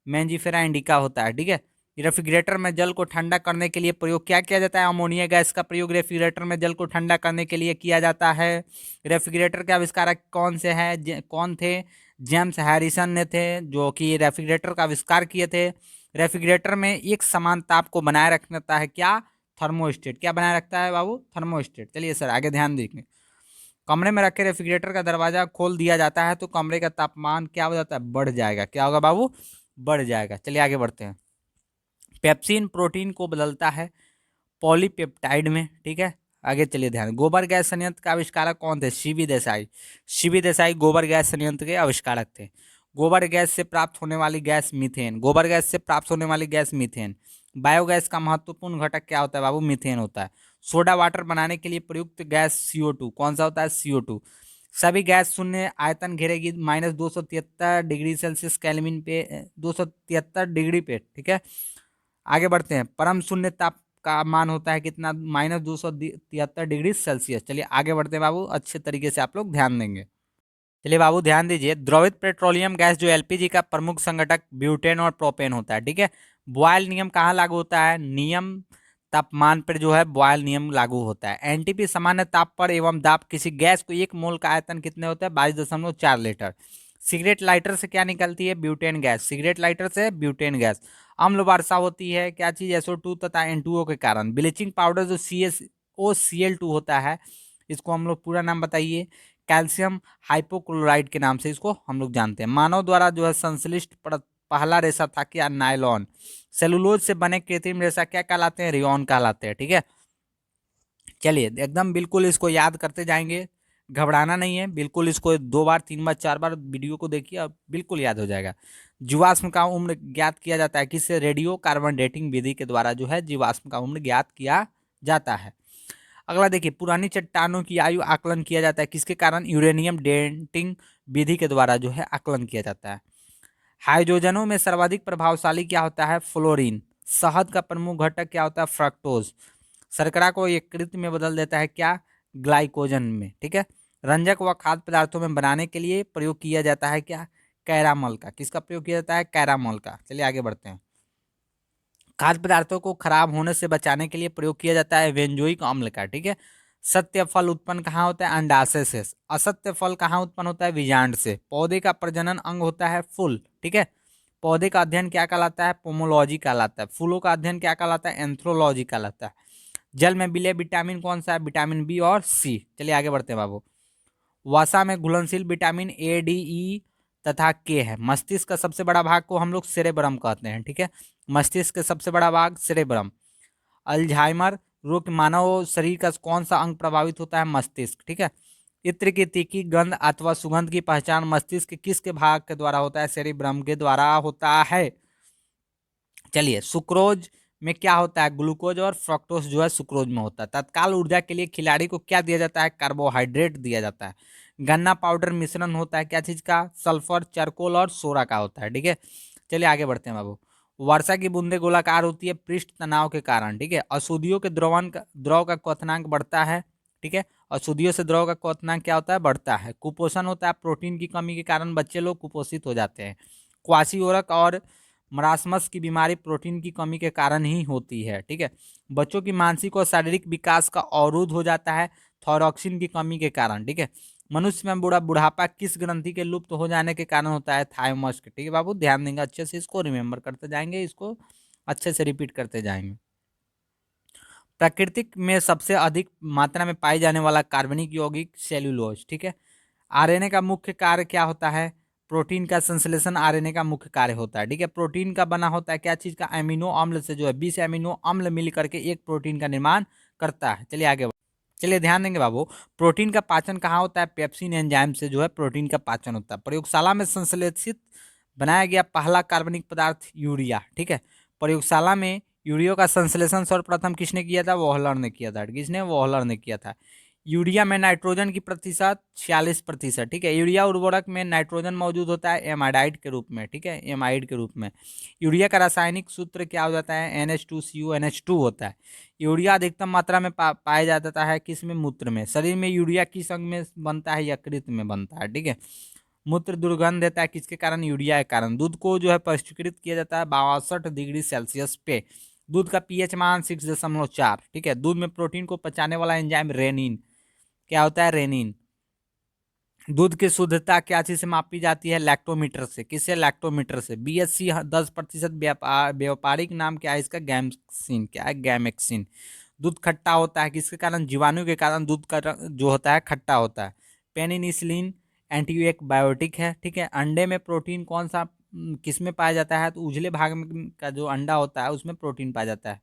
मैंजीफेरा इंडिका होता है, ठीक है। रेफ्रिजरेटर में जल को ठंडा करने के लिए प्रयोग क्या किया जाता है, अमोनिया गैस का प्रयोग रेफ्रिजरेटर में जल को ठंडा करने के लिए किया जाता है। रेफ्रिजरेटर के आविष्कारक कौन से हैं, कौन थे, जेम्स हैरिसन ने थे, जो कि रेफ्रिजरेटर का आविष्कार किए थे। रेफ्रिजरेटर में एक समान ताप को बनाए रखता है क्या, थर्मोस्टेट। क्या बनाए रखता है बाबू, थर्मोस्टेट। चलिए सर आगे ध्यान देंगे। कमरे में रखे रेफ्रिजरेटर का दरवाजा खोल दिया जाता है तो कमरे का तापमान क्या हो जाता है, बढ़ जाएगा। क्या होगा बाबू, बढ़ जाएगा। चलिए आगे बढ़ते हैं। पेप्सिन प्रोटीन को बदलता है पॉलीपेप्टाइड में, ठीक है। आगे चलिए ध्यान। गोबर गैस संयंत्र का आविष्कारक कौन थे, सीवी देसाई। सीवी देसाई गोबर गैस संयंत्र के आविष्कारक थे। गोबर गैस से प्राप्त होने वाली गैस मीथेन। गोबर गैस से प्राप्त होने वाली गैस मीथेन। बायोगैस का महत्वपूर्ण घटक क्या होता है बाबू, मीथेन होता है। सोडा वाटर बनाने के लिए प्रयुक्त गैस CO2 कौन सा होता है, CO2। सभी गैस शून्य आयतन घेरेगी -273 डिग्री सेल्सियस केल्विन पे, 273 डिग्री पे, ठीक है। आगे बढ़ते हैं। परम शून्य ताप का मान होता है कितना, -273 डिग्री सेल्सियस। चलिए आगे बढ़ते हैं बाबू, अच्छे तरीके से आप लोग ध्यान देंगे। चलिए बाबू ध्यान दीजिए। द्रवित पेट्रोलियम गैस जो LPG का प्रमुख संघटक ब्यूटेन और प्रोपेन होता है, ठीक है। बॉयल नियम कहाँ लागू होता है, नियम तापमान पर जो है बॉयल नियम लागू होता है। एनटीपी सामान्य ताप पर एवं दाब किसी गैस को 1 मोल का आयतन कितने होता है, 22.4 लीटर। सिगरेट लाइटर से क्या निकलती है, ब्यूटेन गैस। सिगरेट लाइटर से ब्यूटेन गैस। अम्ल वर्षा होती है क्या चीज, SO2 तथा N2O के कारण। ब्लीचिंग पाउडर जो CaCl2 होता है, इसको हम लोग पूरा नाम बताइए, कैल्शियम हाइपोक्लोराइड के नाम से इसको हम लोग जानते हैं। मानव द्वारा जो है संश्लिष्ट पहला रेशा था क्या, नायलॉन। सेलुलोज से बने कृत्रिम रेशा क्या कहलाते हैं, रेयन कहलाते हैं, ठीक है। चलिए एकदम बिल्कुल इसको याद करते जाएंगे, घबराना नहीं है, बिल्कुल इसको 2 बार 3 बार 4 बार वीडियो को देखिए, अब बिल्कुल याद हो जाएगा। जीवाश्म का उम्र ज्ञात किया जाता है किससे, रेडियो कार्बन डेटिंग विधि के द्वारा जो है जीवाश्म का उम्र ज्ञात किया जाता है। अगला देखिए, पुरानी चट्टानों की आयु आकलन किया जाता है किसके कारण, यूरेनियम डेटिंग विधि के द्वारा जो है आकलन किया जाता है। हाइड्रोजनों में सर्वाधिक प्रभावशाली क्या होता है, फ्लोरीन। शहद का प्रमुख घटक क्या होता है, फ्रक्टोज। शर्करा को यकृत में बदल देता है क्या, ग्लाइकोजन में, ठीक है। रंजक व खाद्य पदार्थों में बनाने के लिए प्रयोग किया जाता है क्या, कैरामल का। किसका प्रयोग किया जाता है, कैरामल का। चलिए आगे बढ़ते हैं। खाद्य पदार्थों को खराब होने से बचाने के लिए प्रयोग किया जाता है बेंजोइक अम्ल का, ठीक है। सत्य फल उत्पन्न कहाँ होता है, अंडाशय से। असत्य फल कहाँ उत्पन्न होता है, बीजांड से। पौधे का प्रजनन अंग होता है फूल, ठीक है। पौधे का अध्ययन क्या कहलाता है, पोमोलॉजी कहलाता है। फूलों का अध्ययन क्या कहलाता है, एंथ्रोलॉजी कहलाता है। जल में विलेय विटामिन कौन सा है, विटामिन बी और सी। चलिए आगे बढ़ते हैं बाबू। वसा में घुलनशील विटामिन A, D, E तथा के है। मस्तिष्क का सबसे बड़ा भाग को हम लोग सेरेब्रम कहते हैं, ठीक है। मस्तिष्क का सबसे बड़ा भाग सेरेब्रम। अल्जाइमर रोग मानव शरीर का कौन सा अंग प्रभावित होता है, मस्तिष्क, ठीक है। इत्र की तीखी गंध अथवा सुगंध की पहचान मस्तिष्क के किसके भाग के द्वारा होता है, सेरेब्रम के द्वारा होता है। चलिए, सुक्रोज में क्या होता है, ग्लूकोज और फ्रक्टोज जो है सुक्रोज में होता है। तत्काल ऊर्जा के लिए खिलाड़ी को क्या दिया जाता है, कार्बोहाइड्रेट दिया जाता है। गन्ना पाउडर मिश्रण होता है क्या चीज का, सल्फर, चारकोल और सोरा का होता है, ठीक है। चलिए आगे बढ़ते हैं बाबू। वर्षा की बूंदे गोलाकार होती है पृष्ठ तनाव के कारण, ठीक है। अशुद्धियों के द्रव का क्वथनांक बढ़ता है, ठीक है। अशुद्धियों से द्रव का क्वथनांक क्या होता है, बढ़ता है। कुपोषण होता है, प्रोटीन की कमी के कारण बच्चे लोग कुपोषित हो जाते हैं। क्वाशियोरक और मरासमस की बीमारी प्रोटीन की कमी के कारण ही होती है, ठीक है। बच्चों की मानसिक और शारीरिक विकास का अवरुद्ध हो जाता है थायरॉक्सिन की कमी के कारण, ठीक है। मनुष्य में बुढ़ापा किस ग्रंथि के लुप्त हो जाने के कारण होता है, थाइमस के, ठीक है बाबू, ध्यान देंगे अच्छे से, इसको रिमेंबर करते जाएंगे, इसको अच्छे से रिपीट करते जाएंगे। प्राकृतिक में सबसे अधिक मात्रा में पाई जाने वाला कार्बनिक यौगिक सेल्यूलोज, ठीक है। आरएनए का मुख्य कार्य क्या होता है, प्रोटीन का संश्लेषण आरएनए का मुख्य कार्य होता है, ठीक है। प्रोटीन का बना होता है क्या चीज का, अमीनो अम्ल से, जो है 20 अमीनो अम्ल मिल करके एक प्रोटीन का निर्माण करता है। चलिए आगे चलिए ध्यान देंगे बाबू। प्रोटीन का पाचन कहाँ होता है, पेप्सिन एंजाइम से जो है प्रोटीन का पाचन होता है। प्रयोगशाला में संश्लेषित बनाया गया पहला कार्बनिक पदार्थ यूरिया, ठीक है। प्रयोगशाला में यूरिया का संश्लेषण सर्वप्रथम किसने किया था, वोहलर ने किया था। किसने, वोहलर ने किया था। यूरिया में नाइट्रोजन की प्रतिशत 46%, ठीक है। यूरिया उर्वरक में नाइट्रोजन मौजूद होता है एमाइडाइड के रूप में, ठीक है, एमाइड के रूप में। यूरिया का रासायनिक सूत्र क्या हो जाता है, NH2CuNH2 होता है। यूरिया अधिकतम मात्रा में पाया जाता है किस में, मूत्र में। शरीर में यूरिया किस अंग में बनता है, यकृत में बनता है, ठीक है। मूत्र दुर्गंध देता है किसके कारण, यूरिया के कारण। दूध को जो है परिष्कृत किया जाता है 62 डिग्री सेल्सियस पे। दूध का पीएच मान 6.4, ठीक है। दूध में प्रोटीन को पचाने वाला एंजाइम रेनिन क्या होता है, रेनिन। दूध की शुद्धता क्या चीज से मापी जाती है, लैक्टोमीटर से। किससे, लैक्टोमीटर से। BSC 10% व्यापारिक नाम क्या है इसका, गैमक्सिन, क्या है, गैमेक्सिन। दूध खट्टा होता है किसके कारण, जीवाणु के कारण दूध का जो होता है खट्टा होता है। पेनिसिलिन एंटीबायोटिक है, ठीक है। अंडे में प्रोटीन कौन सा किस में पाया जाता है, तो उजले भाग में का जो अंडा होता है उसमें प्रोटीन पाया जाता है,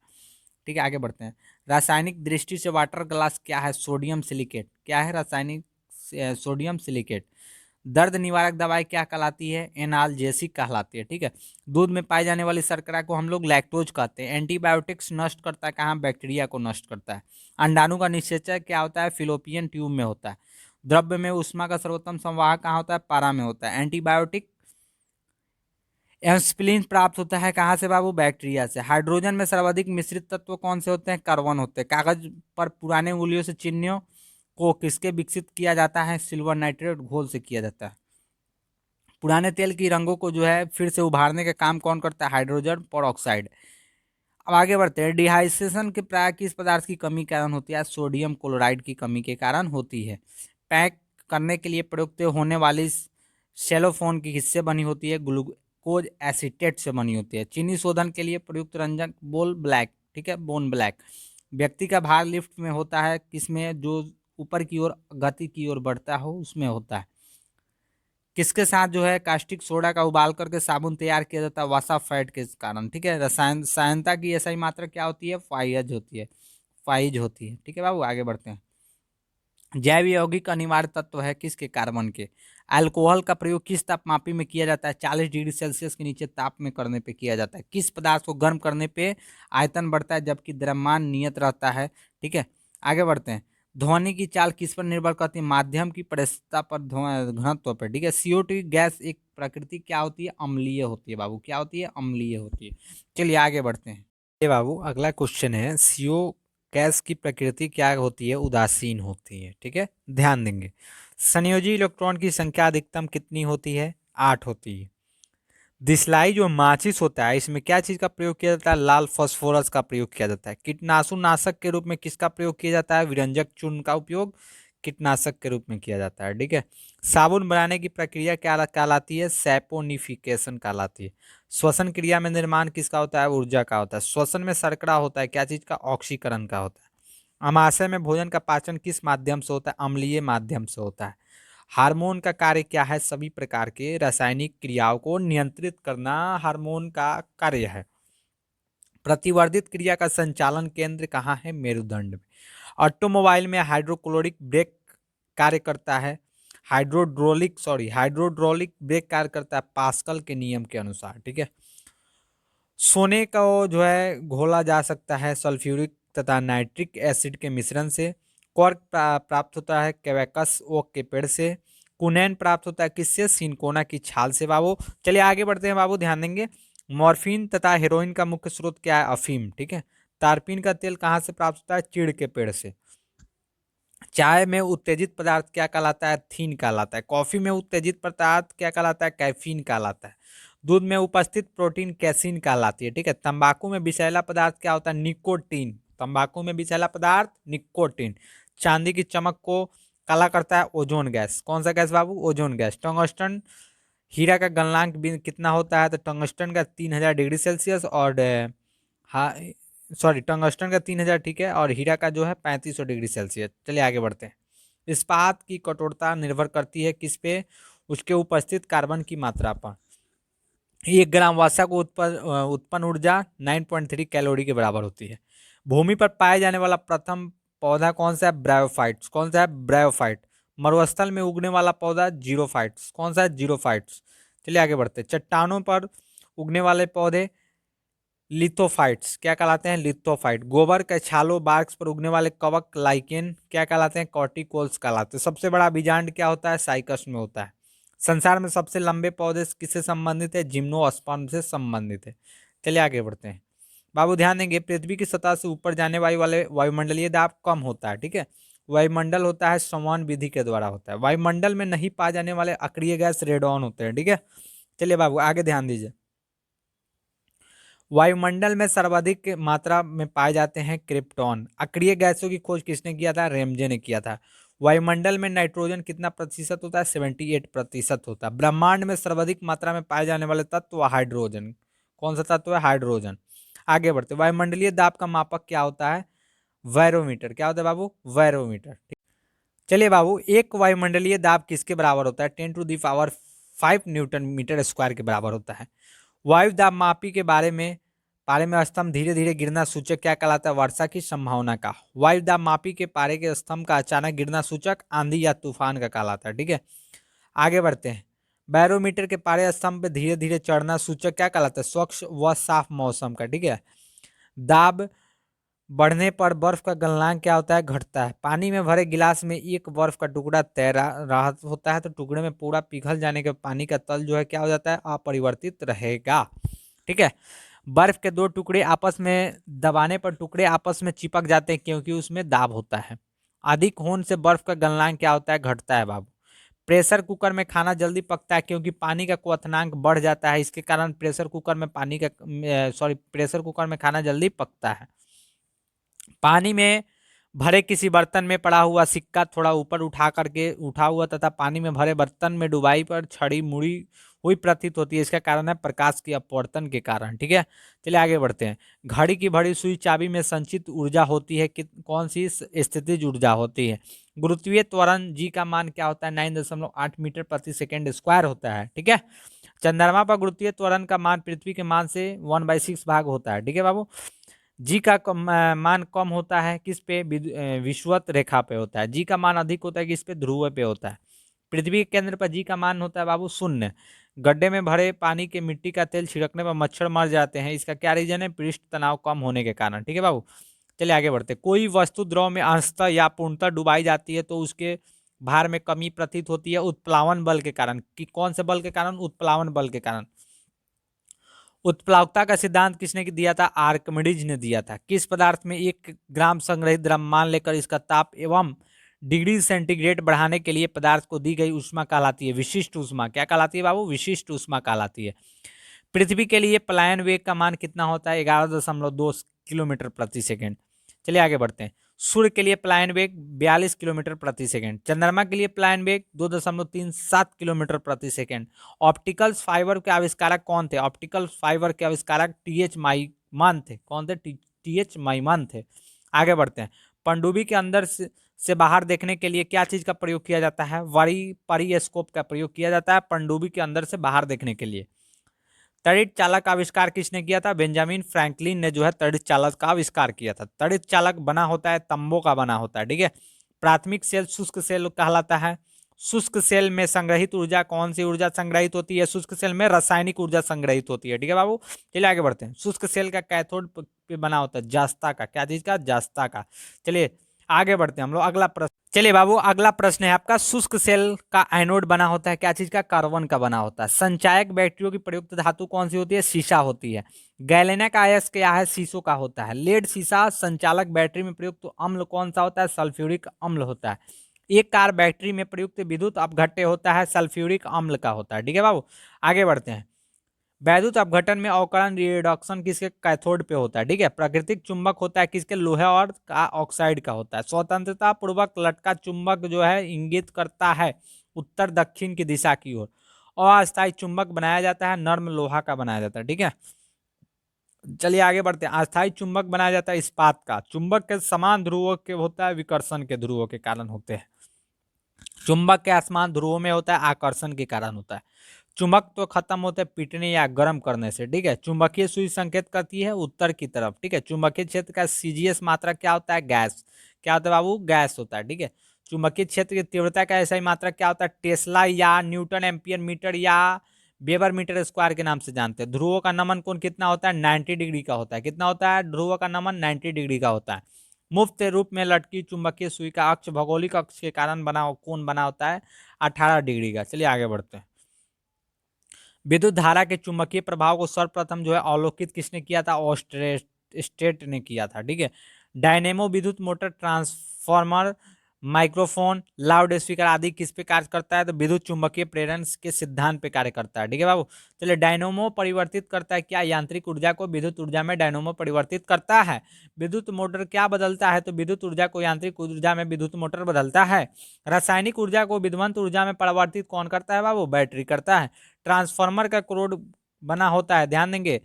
ठीक है। आगे बढ़ते हैं। रासायनिक दृष्टि से वाटर ग्लास क्या है, सोडियम सिलिकेट, क्या है, रासायनिक सोडियम सिलिकेट। दर्द निवारक दवाई क्या कहलाती है, एनाल्जेसिक कहलाती है, ठीक है। दूध में पाई जाने वाली शर्करा को हम लोग लैक्टोज कहते हैं। एंटीबायोटिक्स नष्ट करता है कहाँ, बैक्टीरिया को नष्ट करता है। अंडाणु का निषेचक क्या होता है, फिलोपियन ट्यूब में होता है। द्रव्य में उष्मा का सर्वोत्तम संवाहक कहाँ होता है, पारा में होता है। एंटीबायोटिक एस्पिरिन प्राप्त होता है कहाँ से बाबू, बैक्टीरिया से। हाइड्रोजन में सर्वाधिक मिश्रित तत्व कौन से होते हैं, कार्बन होते हैं। कागज पर पुराने उंगलियों से चिन्हों को किसके विकसित किया जाता है, सिल्वर नाइट्रेट घोल से किया जाता है। पुराने तेल की रंगों को जो है फिर से उभारने का काम कौन करता है, हाइड्रोजन पेरोक्साइड। अब आगे बढ़ते हैं। डिहाइड्रेशन के प्राय किस पदार्थ की कमी के कारण होती है, सोडियम क्लोराइड की कमी के कारण होती है। पैक करने के लिए प्रयुक्त होने वाली सेलोफोन की किससे बनी होती है, ग्लूकोज एसीटेट से बनी होती है। चीनी शोधन के लिए प्रयुक्त रंजक बोल ब्लैक, ठीक है, बोन ब्लैक। व्यक्ति का भार लिफ्ट में होता है किसमें, जो ऊपर की ओर गति की ओर बढ़ता हो उसमें होता है। किसके साथ जो है कास्टिक सोडा का उबाल करके साबुन तैयार किया जाता है, वसा फैट के कारण, ठीक है। रसायन सायनता की ऐसा ही मात्रा क्या होती है, फाइज होती है, फाइज होती है, ठीक है बाबू। आगे बढ़ते हैं। जैव यौगिक अनिवार्य तत्व है किसके, कार्बन के। अल्कोहल का प्रयोग किस तापमापी में किया जाता है, 40 डिग्री सेल्सियस के नीचे ताप में करने पे किया जाता है। किस पदार्थ को गर्म करने पे आयतन बढ़ता है जबकि द्रव्यमान नियत रहता है, ठीक है। आगे बढ़ते हैं। ध्वनि की चाल किस पर निर्भर करती है, माध्यम की परिस्थता पर, घनत्व पर, ठीक है। CO2 गैस एक प्रकृति क्या होती है, अम्लीय होती है बाबू, क्या होती है, अम्लीय होती है। चलिए आगे बढ़ते हैं। ये बाबू अगला क्वेश्चन है, CO गैस की प्रकृति क्या होती है, उदासीन होती है, ठीक है, ध्यान देंगे। संयोजी इलेक्ट्रॉन की संख्या अधिकतम कितनी होती है, 8 होती है। दिसलाई जो माचिस होता है इसमें क्या चीज का प्रयोग किया जाता है, लाल फास्फोरस का प्रयोग किया जाता है। कीटनाशु नाशक के रूप में किसका प्रयोग किया जाता है, विरंजक चूर्ण का उपयोग कीटनाशक के रूप में किया जाता है, ठीक है। साबुन बनाने की प्रक्रिया क्या कहलाती है, सैपोनिफिकेशन कहलाती है। श्वसन क्रिया में निर्माण किसका होता है, ऊर्जा का होता है। श्वसन में शर्करा होता है क्या चीज का, ऑक्सीकरण का होता है। अमाशय में भोजन का पाचन किस माध्यम से होता है, अम्लीय माध्यम से होता है। हार्मोन का कार्य क्या है, सभी प्रकार के रासायनिक क्रियाओं को नियंत्रित करना हार्मोन का कार्य है। प्रतिवर्धित क्रिया का संचालन केंद्र कहाँ है, मेरुदंड में। ऑटोमोबाइल में हाइड्रोक्लोरिक ब्रेक कार्य करता है, हाइड्रोड्रोलिक ब्रेक कार्य करता है पास्कल के नियम के अनुसार, ठीक है। सोने को जो है घोला जा सकता है सल्फ्यूरिक तथा नाइट्रिक एसिड के मिश्रण से। कॉर्क प्राप्त होता है कैवेकस ओक के पेड़ से। कुनैन प्राप्त होता है किससे, सिनकोना की छाल से बाबू। चलिए आगे बढ़ते हैं बाबू, ध्यान देंगे। मॉर्फिन तथा हेरोइन का मुख्य स्रोत क्या है? अफीम। ठीक है। तारपीन का तेल कहाँ से प्राप्त होता है? चीड़ के पेड़ से। चाय में उत्तेजित पदार्थ क्या कहलाता है? थीन कहलाता है। कॉफी में उत्तेजित पदार्थ क्या कहलाता है? कैफीन कहलाता है। दूध में उपस्थित प्रोटीन कैसीन कहलाती है। ठीक है। तंबाकू में विषैला पदार्थ क्या होता है? निकोटीन। तंबाकू में विषैला पदार्थ निकोटीन। चांदी की चमक को काला करता है ओजोन गैस। कौन सा गैस बाबू? Ozone gas. टंगस्टन हीरा का गलनांक कितना होता है? तो टंगस्टन का 3000 डिग्री सेल्सियस और हाँ सॉरी टंगस्टन का 3000, ठीक है, और हीरा का जो है 3500 डिग्री सेल्सियस। चलिए आगे बढ़ते हैं। इस्पात की कठोरता निर्भर करती है किस पे? उसके उपस्थित कार्बन की मात्रा पर। 1 ग्राम वसा को उत्पन्न ऊर्जा 9.3 कैलोरी के बराबर होती है। भूमि पर पाया जाने वाला प्रथम पौधा कौन सा है? ब्रायोफाइट्स। कौन सा है? ब्रायोफाइट। मरुस्थल में उगने वाला पौधा जीरोफाइट्स। कौन सा है? जीरोफाइट्स। चलिए आगे बढ़ते हैं। चट्टानों पर उगने वाले पौधे लिथोफाइट्स क्या कहलाते हैं? लिथोफाइट। गोबर के छालों बार्क्स पर उगने वाले कवक लाइकेन क्या कहलाते हैं? कॉर्टिकोल्स कहलाते हैं। सबसे बड़ा बीजांड क्या होता है? साइकस में होता है। संसार में सबसे लंबे पौधे किससे संबंधित है? जिम्नोस्पर्म से संबंधित है। चलिए आगे बढ़ते हैं। बाबू ध्यान देंगे, पृथ्वी की सतह से ऊपर जाने वाले वायुमंडलीय दाब कम होता है। ठीक है। वायुमंडल होता है संवहन विधि के द्वारा होता है। वायुमंडल में नहीं पाए जाने वाले अक्रिय गैस रेडॉन होते हैं। ठीक है। चलिए बाबू आगे ध्यान दीजिए। वायुमंडल में सर्वाधिक मात्रा में पाए जाते हैं क्रिप्टॉन। अक्रिय गैसों की खोज किसने किया था? रेमजे ने किया था। वायुमंडल में नाइट्रोजन कितना प्रतिशत होता है? 78% होता है। ब्रह्मांड में सर्वाधिक मात्रा में पाए जाने वाले तत्व हाइड्रोजन। कौन सा तत्व है? हाइड्रोजन। आगे बढ़ते, वायुमंडलीय दाब का मापक क्या होता है? वैरोमीटर। क्या होता है बाबू? वैरोमीटर। चलिए बाबू, एक वायुमंडलीय दाब किसके बराबर होता है? 10⁵ न्यूटन मीटर स्क्वायर के बराबर होता है। वायु दाब मापी के बारे में स्तंभ धीरे धीरे गिरना सूचक क्या कहलाता है? वर्षा की संभावना का। वायु दाब मापी के पारे के स्तंभ का अचानक गिरना सूचक आंधी या तूफान का कहलाता है। ठीक है। आगे बढ़ते हैं। बैरोमीटर के पारे स्तंभ पे धीरे धीरे चढ़ना सूचक क्या कहलाता है? स्वच्छ व साफ मौसम का। ठीक है। दाब बढ़ने पर बर्फ का गलनांक क्या होता है? घटता है। पानी में भरे गिलास में एक बर्फ का टुकड़ा तैरा रहा होता है तो टुकड़े में पूरा पिघल जाने के पानी का तल जो है क्या हो जाता है? अपरिवर्तित रहेगा। ठीक है। बर्फ के दो टुकड़े आपस में दबाने पर टुकड़े आपस में चिपक जाते हैं क्योंकि उसमें दाब होता है। अधिक होने से बर्फ का गलनांक क्या होता है? घटता है बाबू। प्रेशर कुकर में खाना जल्दी पकता है क्योंकि पानी का क्वथनांक बढ़ जाता है। इसके कारण प्रेशर कुकर में खाना जल्दी पकता है। पानी में भरे किसी बर्तन में पड़ा हुआ सिक्का थोड़ा ऊपर उठा हुआ तथा पानी में भरे बर्तन में डुबाई पर छड़ी मुड़ी हुई प्रतीत होती है। इसका कारण है प्रकाश की अपवर्तन के कारण। ठीक है। चलिए आगे बढ़ते हैं। घड़ी की भरी सुई चाबी में संचित ऊर्जा होती है कि कौन सी स्थितिज ऊर्जा होती है? गुरुत्वीय त्वरण जी का मान क्या होता है? 9.8 मीटर प्रति सेकेंड स्क्वायर होता है। ठीक है। चंद्रमा पर गुरुत्वीय त्वरण का मान पृथ्वी के मान से 1/6 भाग होता है। ठीक है बाबू। जी का मान कम होता है किस पे? विषुवत रेखा पे होता है। जी का मान अधिक होता है किस पे? ध्रुव पे होता है। पृथ्वी के केंद्र पर जी का मान होता है बाबू 0। गड्ढे में भरे पानी के मिट्टी का तेल छिड़कने पर मच्छर मर जाते हैं। इसका क्या रीजन है? पृष्ठ तनाव कम होने के कारण। ठीक है बाबू। चलिए आगे बढ़ते, कोई वस्तु द्रव में अंशतः या पूर्णतः डुबाई जाती है तो उसके भार में कमी प्रतीत होती है उत्प्लावन बल के कारण। कि कौन से बल के कारण? उत्प्लावन बल के कारण। उत्प्लावकता का सिद्धांत किसने दिया था? आर्किमिडीज ने दिया था। किस पदार्थ में 1 ग्राम संग्रहित द्रव्यमान लेकर इसका ताप एवं डिग्री सेंटीग्रेड बढ़ाने के लिए पदार्थ को दी गई ऊष्मा कहलाती है? विशिष्ट ऊष्मा। क्या कहलाती है बाबू? विशिष्ट ऊष्मा कहलाती है। पृथ्वी के लिए पलायन वेग का मान कितना होता है? 11.2 किलोमीटर प्रति सेकेंड। चलिए आगे बढ़ते हैं। सूर्य के लिए पलायन वेग 42 किलोमीटर प्रति सेकेंड। चंद्रमा के लिए पलायन वेग 2.37 किलोमीटर प्रति सेकेंड। ऑप्टिकल फाइबर के आविष्कारक कौन थे? ऑप्टिकल फाइबर के आविष्कारक टी.एच. माइमान थे। कौन थे? टी.एच. माइमान थे। आगे बढ़ते हैं। पनडुब्बी के अंदर से बाहर देखने के लिए क्या चीज का प्रयोग किया जाता है? पेरिस्कोप का प्रयोग किया जाता है पनडुब्बी के अंदर से बाहर देखने के लिए। तड़ित चालक का आविष्कार किसने किया था? बेंजामिन फ्रैंकलिन ने जो है तड़ित चालक का आविष्कार किया था। तड़ित चालक बना होता है तंबों का बना होता है। ठीक है। प्राथमिक सेल शुष्क सेल कहलाता है। शुष्क सेल में संग्रहित ऊर्जा कौन सी ऊर्जा संग्रहित होती है? शुष्क सेल में रासायनिक ऊर्जा संग्रहित होती है। ठीक है बाबू। चलिए आगे बढ़ते हैं। शुष्क सेल का कैथोड पे बना होता है जस्ता का। क्या चीज का? जस्ता का। चलिए आगे बढ़ते हैं हम लोग अगला प्रश्न। चलिए बाबू, अगला प्रश्न है आपका, शुष्क सेल का एनोड बना होता है क्या चीज का? कार्बन का बना होता है। संचायक बैटरियों की प्रयुक्त धातु कौन सी होती है? सीसा होती है। गैलेनिक अयस्क क्या है? सीसो का होता है। लेड सीसा संचालक बैटरी में प्रयुक्त अम्ल कौन सा होता है? सल्फ्यूरिक अम्ल होता है। एक कार बैटरी में प्रयुक्त विद्युत अपघट्य होता है, सल्फ्यूरिक अम्ल का होता है। ठीक है बाबू, आगे बढ़ते हैं। वैद्युत अपघटन में अवकरण रिडक्शन किसके? कैथोड पे होता है। ठीक है। प्राकृतिक चुंबक होता है किसके? लोहे और का ऑक्साइड का होता है। स्वतंत्रता पूर्वक लटका चुंबक जो है इंगित करता है उत्तर दक्षिण की दिशा की ओर। अस्थायी चुंबक बनाया जाता है, नर्म लोहा का बनाया जाता है। ठीक है। चलिए आगे बढ़ते हैं। अस्थायी चुंबक बनाया जाता है इस्पात का। चुंबक के समान ध्रुवों के होता है, विकर्षण के ध्रुवों के कारण होते हैं। चुंबक के असमान ध्रुवों में होता है, आकर्षण के कारण होता है। चुंबक तो खत्म होते हैं पीटने या गर्म करने से। ठीक है। चुंबकीय सुई संकेत करती है उत्तर की तरफ। ठीक है। चुंबकीय क्षेत्र का सीजीएस मात्रक क्या होता है? गैस। क्या होता है बाबू? गैस होता है। ठीक है। चुंबकीय क्षेत्र की तीव्रता का ऐसा ही मात्रक क्या होता है? टेस्ला या न्यूटन एम्पियर मीटर या वेबर मीटर स्क्वायर के नाम से जानते हैं। ध्रुवों का नमन कोण कितना होता है? 90 डिग्री का होता है। कितना होता है ध्रुवों का नमन? 90 डिग्री का होता है। मुफ्त रूप में लटकी चुंबकीय सुई का अक्ष भौगोलिक अक्ष के कारण बना कोण बना होता है 18 डिग्री का। चलिए आगे बढ़ते हैं। विद्युत धारा के चुंबकीय प्रभाव को सर्वप्रथम जो है अवलोकित किसने किया था? ऑस्टेट ने किया था। ठीक है। डायनेमो विद्युत motor, transformer, microphone, loud speaker आदि किस पे कार्य करता है? तो विद्युत चुंबकीय प्रेरण के सिद्धांत पे कार्य करता है। ठीक है बाबू। चलिए, डायनेमो परिवर्तित करता है क्या? यांत्रिक ऊर्जा को विद्युत ऊर्जा में डायनेमो परिवर्तित करता है। विद्युत मोटर क्या बदलता है? तो विद्युत ऊर्जा को यांत्रिक ऊर्जा में विद्युत मोटर बदलता है। रासायनिक ऊर्जा को विद्युत ऊर्जा में परिवर्तित कौन करता है बाबू? बैटरी करता है। ट्रांसफार्मर का क्रोड बना होता है, ध्यान देंगे,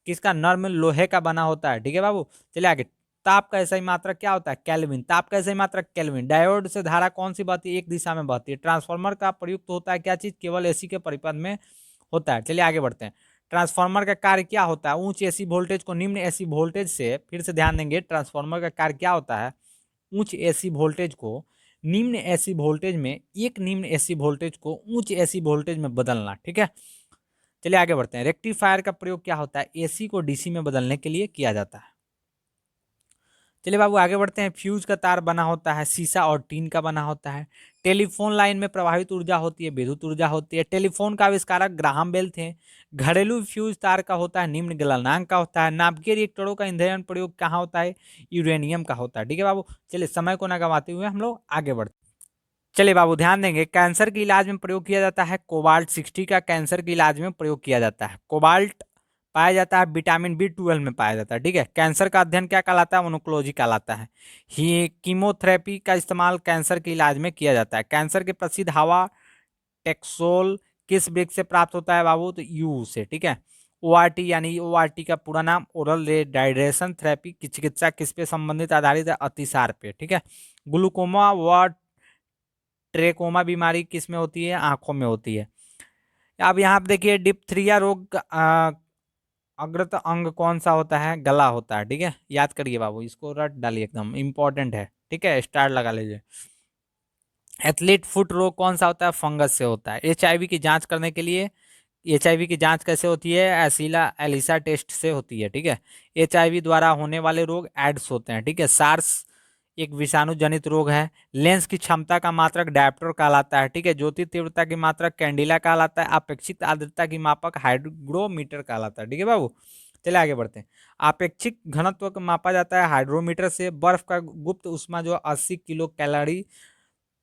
किसका? नर्म लोहे का बना होता है। ठीक है बाबू। चलिए आगे। ताप का सही मात्रक क्या होता है? केल्विन। ताप का सही मात्रक केल्विन। डायोड से धारा कौन सी बहती है? एक दिशा में बहती है। ट्रांसफार्मर का प्रयुक्त होता है क्या चीज? केवल एसी के परिपथ में होता है। चलिए आगे बढ़ते हैं। ट्रांसफार्मर का कार्य क्या होता है? उच्च एसी वोल्टेज को निम्न एसी वोल्टेज से, फिर से ध्यान देंगे, ट्रांसफार्मर का कार्य क्या होता है? उच्च एसी वोल्टेज को निम्न एसी वोल्टेज में, एक निम्न एसी वोल्टेज को उच्च एसी वोल्टेज में बदलना। ठीक है। चलिए आगे बढ़ते हैं। रेक्टिफायर का प्रयोग क्या होता है? एसी को डीसी में बदलने के लिए किया जाता है। चलिए बाबू आगे बढ़ते हैं। फ्यूज का तार बना होता है शीशा और टीन का बना होता है। टेलीफोन लाइन में प्रवाहित ऊर्जा होती है, विद्युत यूर्जा होती है। टेलीफोन का आविष्कारक ग्राहम बेल थे। घरेलू फ्यूज तार का होता है निम्न गलनांक का होता है। नाभिकीय रिएक्टरों का ईंधन प्रयोग कहाँ होता है? यूरेनियम का होता है। ठीक है बाबू। चलिए, समय को ना गंवाते हुए हम लोग आगे बढ़ते हैं। चलिए बाबू ध्यान देंगे। कैंसर के इलाज में प्रयोग किया जाता है कोबाल्ट 60 का। कैंसर के इलाज में प्रयोग किया जाता है। कोबाल्ट पाया जाता है विटामिन B12 में पाया जाता है। ठीक है। कैंसर का अध्ययन क्या कहलाता है? ऑन्कोलॉजी कहलाता है। ही कीमोथेरेपी का इस्तेमाल कैंसर के इलाज में किया जाता है। कैंसर के प्रसिद्ध हवा टेक्सोल किस वृक्ष से प्राप्त होता है बाबू? तो यू से। ठीक है। ORT यानी ORT का पूरा नाम ओरल रेडाइड्रेशन थेरेपी की चिकित्सा किस पे संबंधित आधारित है? अतिसार पे। ठीक है। ग्लूकोमा व ट्रेकोमा बीमारी किस में होती है? आंखों में होती है। अब यहाँ पे देखिए, डिप्थीरिया रोग का अग्रत अंग कौन सा होता है? गला होता है। ठीक है। याद करिए बाबू, इसको रट डालिए, एकदम इंपॉर्टेंट है। ठीक है। स्टार लगा लीजिए। एथलीट फुट रोग कौन सा होता है? फंगस से होता है। HIV की जांच करने के लिए, HIV की जांच कैसे होती है? एसिला एलिसा टेस्ट से होती है। ठीक है। HIV द्वारा होने वाले रोग एड्स होते हैं। ठीक है। सार्स एक विषाणु जनित रोग है। लेंस की क्षमता का मात्रक डायप्टर कहलाता है। ठीक है। ज्योति तीव्रता की मात्रक कैंडिला कहलाता है। अपेक्षित आर्द्रता की मापक हाइड्रोमीटर कहलाता है। ठीक है बाबू। चलिए आगे बढ़ते हैं। अपेक्षित घनत्व को मापा जाता है हाइड्रोमीटर से। बर्फ का गुप्त उष्मा जो 80 किलो कैलोरी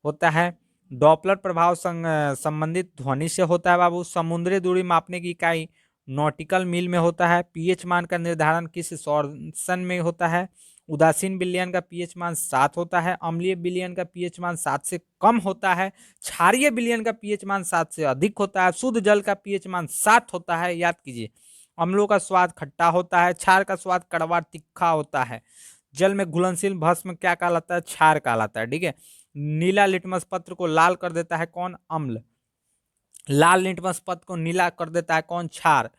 होता है। डॉपलर प्रभाव संबंधित ध्वनि से होता है बाबू। समुद्री दूरी मापने की इकाई नॉटिकल मील में होता है। पीएच मान का निर्धारण किस सॉर्सन में होता है? उदासीन विलयन का पीएच मान 7 होता है। अम्लीय विलयन का पीएच मान 7 से कम होता है। क्षारीय विलयन का पीएच मान 7 से अधिक होता है। शुद्ध जल का पीएच मान 7 होता है। याद कीजिए। अम्लों का स्वाद खट्टा होता है। क्षार का स्वाद कड़वा तीखा होता है। जल में घुलनशील भस्म क्या कहलाता है? क्षार कहलाता है। ठीक है। नीला लिटमस पत्र को लाल कर देता है कौन? अम्ल। लाल लिटमस पत्र को नीला कर देता है कौन? क्षार।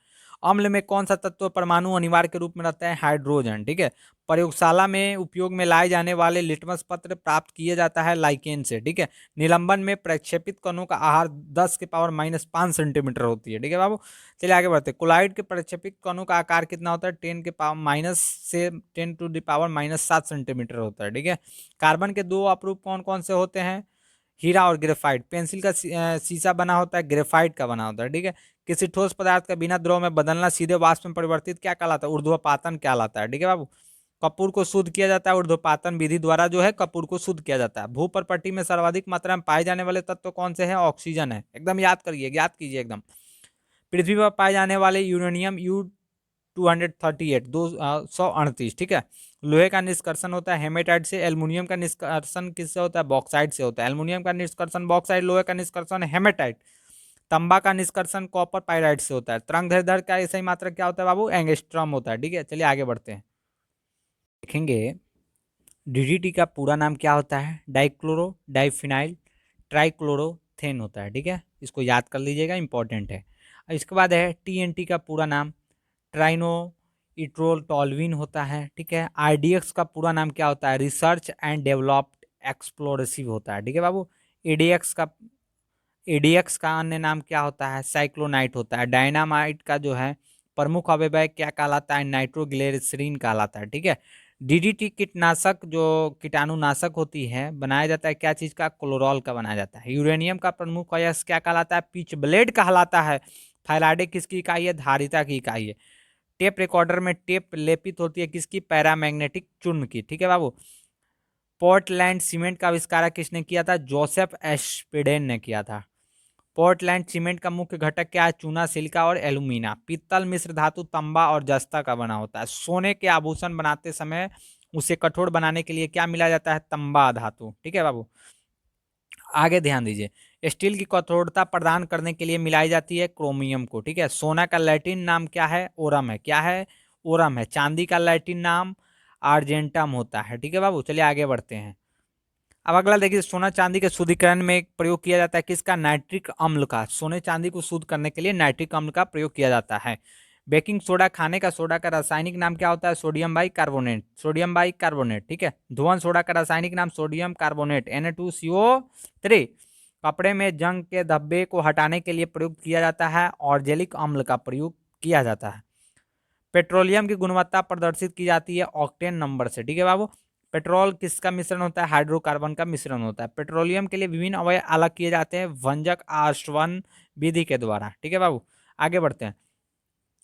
अम्ल में कौन सा तत्व परमाणु अनिवार्य के रूप में रहता है? हाइड्रोजन। ठीक है। प्रयोगशाला में उपयोग में लाए जाने वाले लिटमस पत्र प्राप्त किया जाता है लाइकेन से। ठीक है। निलंबन में प्रक्षेपित कणों का आहार 10⁻⁵ सेंटीमीटर होती है। ठीक है बाबू। चलिए आगे बढ़ते हैं। कोलाइड के प्रक्षेपित कणों का आकार कितना होता है? 10⁻⁻7 सेंटीमीटर होता है। ठीक है। कार्बन के दो अपरूप कौन कौन से होते हैं? हीरा और ग्रेफाइट। पेंसिल का शीशा बना होता है, ग्रेफाइट का बना होता है। ठीक है। किसी ठोस पदार्थ का बिना द्रव में बदलना सीधे वाष्प में परिवर्तित क्या कहलाता है? ऊर्ध्वपातन कहलाता है। ठीक है बाबू। कपूर को शुद्ध किया जाता है ऊर्ध्वपातन विधि द्वारा, जो है कपूर को शुद्ध किया जाता है। भूपर्पट्टी में सर्वाधिक मात्रा में पाए जाने वाले तत्व कौन से हैं? ऑक्सीजन है। एकदम याद करिए, याद कीजिए एकदम। पृथ्वी पर पाए जाने वाले यूरेनियम U-238 238। ठीक है। लोहे का निष्कर्षण होता है हेमेटाइट से। एल्युमिनियम का निष्कर्षण किससे होता है? बॉक्साइट से होता है। एल्युमिनियम का निष्कर्षण बॉक्साइट, लोहे का निष्कर्षण हेमेटाइट, तांबा का निष्कर्षण कॉपर पाइराइट से होता है। तरंग दैर्ध्य का सही मात्रक क्या होता है बाबू? एंगस्ट्रॉम होता है। ठीक है। चलिए आगे बढ़ते हैं। देखेंगे डीडीटी का पूरा नाम क्या होता है? डाइक्लोरो डाइफिनाइल ट्राइक्लोरोथेन होता है। ठीक है। इसको याद कर लीजिएगा, इंपॉर्टेंट है। इसके बाद है टीएनटी का पूरा नाम ट्राइनो इट्रोल टॉलविन होता है। ठीक है। आरडीएक्स का पूरा नाम क्या होता है? रिसर्च एंड डेवलप्ड एक्सप्लोरेसिव होता है। ठीक है बाबू। एडीएक्स का अन्य नाम क्या होता है? साइक्लोनाइट होता है। डायनामाइट का जो है प्रमुख अवयव क्या कहलाता है? नाइट्रोग्लिसरीन कहलाता है। ठीक है। डीडीटी कीटनाशक जो कीटाणुनाशक होती है, बनाया जाता है क्या चीज का? क्लोरॉल का बनाया जाता है। यूरेनियम का प्रमुख अयस्क क्या कहलाता है? पिच ब्लेड कहलाता है। थायराइड किसकी इकाई है? धारिता की इकाई है। टेप रिकॉर्डर में टेप लेपित होती है किसकी? पैरामैग्नेटिक चूर्ण की। ठीक है बाबू। पोर्टलैंड सीमेंट का आविष्कार किसने किया था? जोसेफ एस्पिडेन ने किया था। पोर्टलैंड सीमेंट का मुख्य घटक क्या है? चूना, सिलिका और एल्यूमिना। पीतल मिश्र धातु तांबा और जस्ता का बना होता है। सोने के आभूषण बनाते समय उसे कठोर बनाने के लिए क्या मिलाया जाता है? तांबा धातु। ठीक है बाबू। आगे ध्यान दीजिए। स्टील की कठोरता प्रदान करने के लिए मिलाई जाती है क्रोमियम को। ठीक है। सोना का लैटिन नाम क्या है? ओरम है। क्या है? ओरम है। चांदी का लैटिन नाम आर्जेंटम होता है। ठीक है बाबू। चलिए आगे बढ़ते हैं। अब अगला देखिए, सोना चांदी के शुद्धिकरण में प्रयोग किया जाता है किसका? नाइट्रिक अम्ल का। सोने चांदी को शुद्ध करने के लिए नाइट्रिक अम्ल का प्रयोग किया जाता है। बेकिंग सोडा, खाने का सोडा का रासायनिक नाम क्या होता है? Sodium by carbonate. Sodium by carbonate. ठीक है। धुआं सोडा का रासायनिक नाम सोडियम कार्बोनेट Na2CO3। कपड़े में जंग के धब्बे को हटाने के लिए प्रयुक्त किया जाता है ऑर्जेलिक अम्ल का प्रयोग किया जाता है। पेट्रोलियम की गुणवत्ता प्रदर्शित की जाती है ऑक्टेन नंबर से। ठीक है बाबू। पेट्रोल किसका मिश्रण होता है? हाइड्रोकार्बन का मिश्रण होता है। पेट्रोलियम के लिए विभिन्न अवयव अलग किए जाते हैं भंजक आश्वन विधि के द्वारा। ठीक है बाबू। आगे बढ़ते हैं।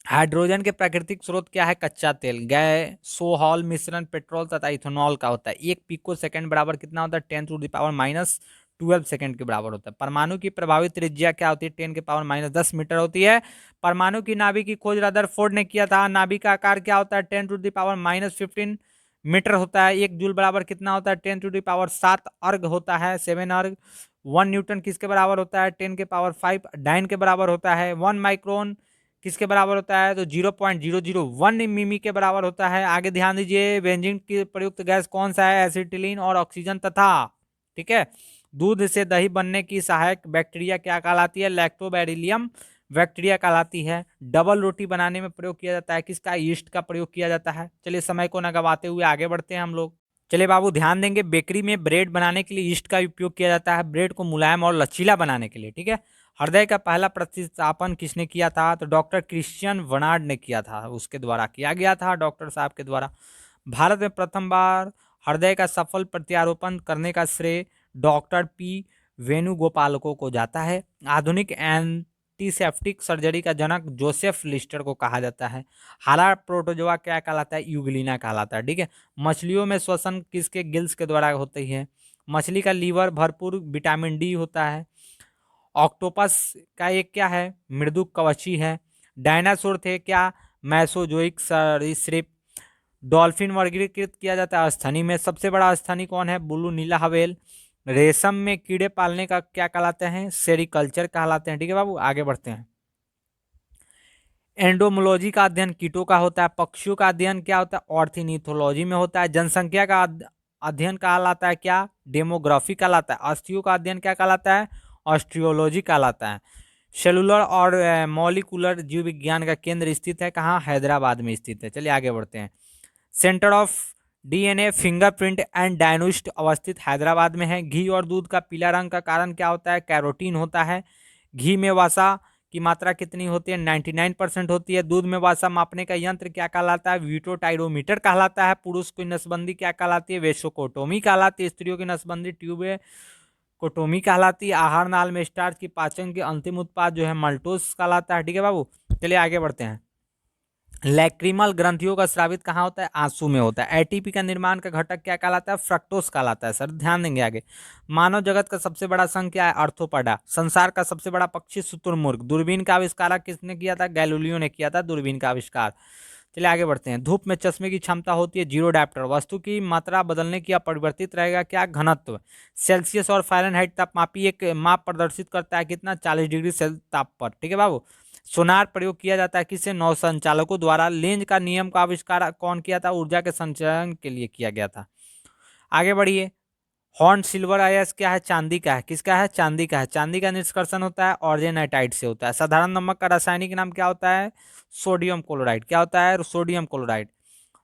हाइड्रोजन के प्राकृतिक स्रोत क्या है? कच्चा तेल। गैसोहॉल मिश्रण पेट्रोल तथा इथेनॉल का होता है। 1 पिको सेकंड बराबर कितना होता है? 10⁻⁻12 सेकंड के बराबर होता है। परमाणु की प्रभावित त्रिज्या क्या होती है? 10⁻⁻10 मीटर होती है। परमाणु की नाभिक की खोज रदरफोर्ड ने किया था। नाभिक का आकार क्या होता है? 10⁻⁻15 मीटर होता है। 1 जूल बराबर कितना होता है? 10⁻7 अर्ग होता है, 7 अर्ग। 1 न्यूटन किसके बराबर होता है? 10⁵ डाइन के बराबर होता है। 1 माइक्रोन किसके बराबर होता है? तो 0.001 मिमी के बराबर होता है। आगे ध्यान दीजिए। बेंजीन की प्रयुक्त गैस कौन सा है? एसिटिलीन और ऑक्सीजन तथा। ठीक है। दूध से दही बनने की सहायक बैक्टीरिया क्या कहलाती है? लैक्टोबैरिलियम बैक्टीरिया कहलाती है। डबल रोटी बनाने में प्रयोग किया जाता है किसका? ईस्ट का प्रयोग किया जाता है। चलिए समय को न गवाते हुए आगे बढ़ते हैं हम लोग। चलिए बाबू ध्यान देंगे, बेकरी में ब्रेड बनाने के लिए ईस्ट का उपयोग किया जाता है, ब्रेड को मुलायम और लचीला बनाने के लिए। ठीक है। हृदय का पहला प्रतिस्थापन किसने किया था? तो डॉक्टर क्रिश्चियन वर्नार्ड ने किया था, उसके द्वारा किया गया था, डॉक्टर साहब के द्वारा। भारत में प्रथम बार हृदय का सफल प्रत्यारोपण करने का श्रेय डॉक्टर पी वेणुगोपालको को जाता है। आधुनिक एंटीसेप्टिक सर्जरी का जनक जोसेफ लिस्टर को कहा जाता है। हरा प्रोटोजोआ क्या कहलाता है? यूग्लिना कहलाता है। ठीक है। मछलियों में श्वसन किसके गिल्स के द्वारा होती है? मछली का लीवर भरपूर विटामिन डी होता है। ऑक्टोपस का एक क्या है? मृदु कवची है। डायनासोर थे क्या? मैसोजोइक सरीसृप। डॉल्फिन वर्गीकृत किया जाता है स्तनी में। सबसे बड़ा स्तनी कौन है? ब्लू नीला हवेल। रेशम में कीड़े पालने का क्या कहलाते हैं? सेरिकल्चर कहलाते हैं। ठीक है बाबू। आगे बढ़ते हैं। एंडोमोलॉजी का अध्ययन कीटों का होता है। पक्षियों का अध्ययन क्या होता है? ऑर्थिनीथोलॉजी में होता है। जनसंख्या का अध्ययन कहलाता है क्या? डेमोग्राफी कहलाता है। अस्थियों का अध्ययन क्या कहलाता है? ऑस्ट्रियोलॉजी कहलाता है। सेलुलर और मॉलिकुलर जीव विज्ञान का केंद्र स्थित है कहाँ? हैदराबाद में स्थित है। चलिए आगे बढ़ते हैं। Centre of DNA fingerprint and diagnostics अवस्थित हैदराबाद में है। घी और दूध का पीला रंग का कारण क्या होता है? कैरोटीन होता है। घी में वसा की मात्रा कितनी होती है? 99% होती है। दूध में वसा मापने का यंत्र क्या कहलाता है? वीटोटाइरोमीटर कहलाता है। पुरुष की नसबंदी क्या कहलाती है? वेसोकोटोमी कहलाती है। स्त्रियों की नसबंदी ट्यूबेकोटोमी कहलाती है। आहार नाल में स्टार्च की पाचन के अंतिम उत्पाद जो है मल्टोस कहलाता है। ठीक है बाबू, चलिए आगे बढ़ते हैं। लैक्रिमल ग्रंथियों का स्रावित कहाँ होता है? आंसू में होता है। एटीपी का निर्माण का घटक क्या कहलाता है? फ्रक्टोज कहलाता है। सर ध्यान देंगे आगे। मानव जगत का सबसे बड़ा संघ क्या है? आर्थ्रोपोडा। संसार का सबसे बड़ा पक्षी शुतुरमुर्ग। दूरबीन का आविष्कार किसने किया था? गैलीलियो ने किया था दूरबीन का आविष्कार। चलिए आगे बढ़ते हैं। धूप में चश्मे की क्षमता होती है जीरो डायप्टर। वस्तु की मात्रा बदलने की अपरिवर्तित रहेगा क्या? घनत्व। सेल्सियस और फ़ारेनहाइट तापमापी एक माप प्रदर्शित करता है कितना? 40 डिग्री सेल्सियस ताप पर। ठीक है बाबू। सोनार प्रयोग किया जाता है किससे? नौ संचालकों द्वारा। लेंज का नियम का आविष्कार कौन किया था? ऊर्जा के संचरण के लिए किया गया था। आगे बढ़िए। हॉर्न सिल्वर आयस क्या है? चांदी का है। किसका है? चांदी का है। चांदी का निष्कर्षण होता है ऑर्जेनाइटाइड से होता है। साधारण नमक का रासायनिक नाम क्या होता है? Sodium chloride. क्या होता है? Sodium chloride.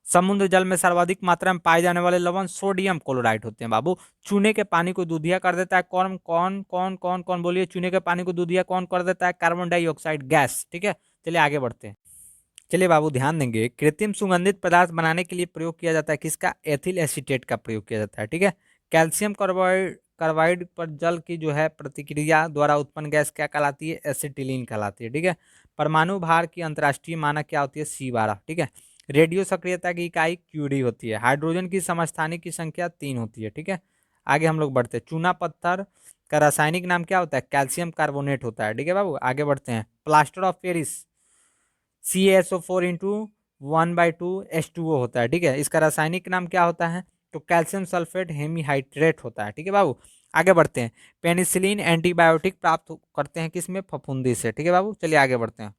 समुद्र जल में सर्वाधिक मात्रा में पाए जाने वाले लवण सोडियम क्लोराइड होते हैं बाबू। चूने के पानी को दूधिया कर देता है कौन कौन कौन कौन कौन? बोलिए। चूने के पानी को दूधिया कौन कर देता है? Carbon dioxide gas. ठीक है, चलिए आगे बढ़ते हैं। चलिए बाबू ध्यान देंगे। कृत्रिम सुगंधित पदार्थ बनाने के लिए प्रयोग किया जाता है किसका? एथिल एसीटेट का प्रयोग किया जाता है। ठीक है। कैल्शियम कार्बाइड पर जल की जो है प्रतिक्रिया द्वारा उत्पन्न गैस क्या कहलाती है? एसिटिलीन कहलाती है। ठीक है। परमाणु भार की अंतर्राष्ट्रीय मानक क्या होती है? C12। ठीक है। रेडियो सक्रियता की इकाई क्यूरी होती है। हाइड्रोजन की समस्थानिक की संख्या 3 होती है। ठीक है। आगे हम लोग बढ़ते हैं। चूना पत्थर का रासायनिक नाम क्या होता है? कैल्शियम कार्बोनेट होता है। ठीक है बाबू, आगे बढ़ते हैं। Plaster of Paris CaSO4 into 1/2 H2O होता है। ठीक है। इसका रासायनिक नाम क्या होता है? तो कैल्शियम सल्फेट हेमीहाइड्रेट होता है। ठीक है बाबू, आगे बढ़ते हैं। पेनिसिलिन एंटीबायोटिक प्राप्त करते हैं किसमें? फफूंदी से। ठीक है बाबू, चलिए आगे बढ़ते हैं।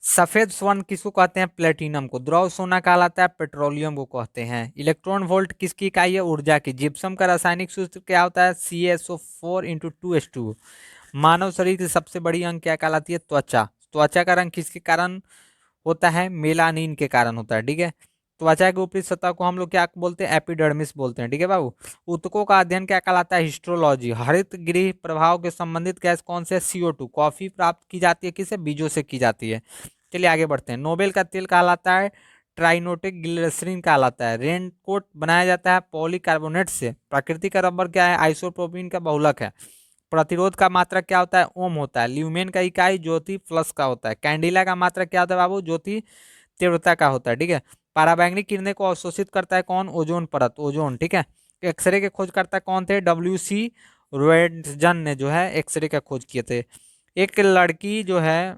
सफेद स्वर्ण किसको कहते हैं? प्लेटिनम को। द्रव सोना कहलाता है पेट्रोलियम को कहते हैं। इलेक्ट्रॉन वोल्ट किसकी इकाई है? ऊर्जा की। जिप्सम का रासायनिक सूत्र क्या होता है? CaSO4 into 2H2। मानव शरीर की सबसे बड़ी अंग क्या कहलाती है? त्वचा। त्वचा का रंग किसके कारण होता है? मेलानिन के कारण होता है। ठीक है। त्वचा की ऊपरी सतह को हम लोग क्या बोलते हैं? एपिडर्मिस बोलते हैं। ठीक है बाबू। ऊतकों का अध्ययन क्या कहलाता है? हिस्ट्रोलॉजी। हरित गृह प्रभाव के संबंधित गैस कौन से? CO2। कॉफी प्राप्त की जाती है किससे? बीजों से की जाती है। चलिए आगे बढ़ते हैं। नोबेल का तेल कहलाता है ट्राइनोटिक ग्लिसरीन कहलाता है। रेनकोट बनाया जाता है पॉलीकार्बोनेट से। प्राकृतिक रबर क्या है? आइसोप्रोपिन का बहुलक है। प्रतिरोध का मात्रक क्या होता है? ओम होता है। ल्यूमेन का इकाई ज्योति प्लस का होता है। कैंडिला का मात्रक क्या होता है बाबू? ज्योति तीव्रता का होता है। ठीक है। पराबैंगनी किरणें को अवशोषित करता है कौन? ओजोन परत, ओजोन। ठीक है। एक्सरे के खोजकर्ता कौन थे? WC रोएंटजन ने जो है एक्सरे का खोज किए थे। एक लड़की जो है,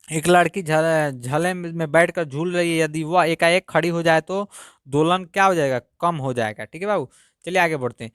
एक लड़की झले में बैठकर झूल रही है, यदि वह एकाएक खड़ी हो जाए तो दोलन क्या हो जाएगा? कम हो जाएगा। ठीक है बाबू, चलिए आगे बढ़ते हैं।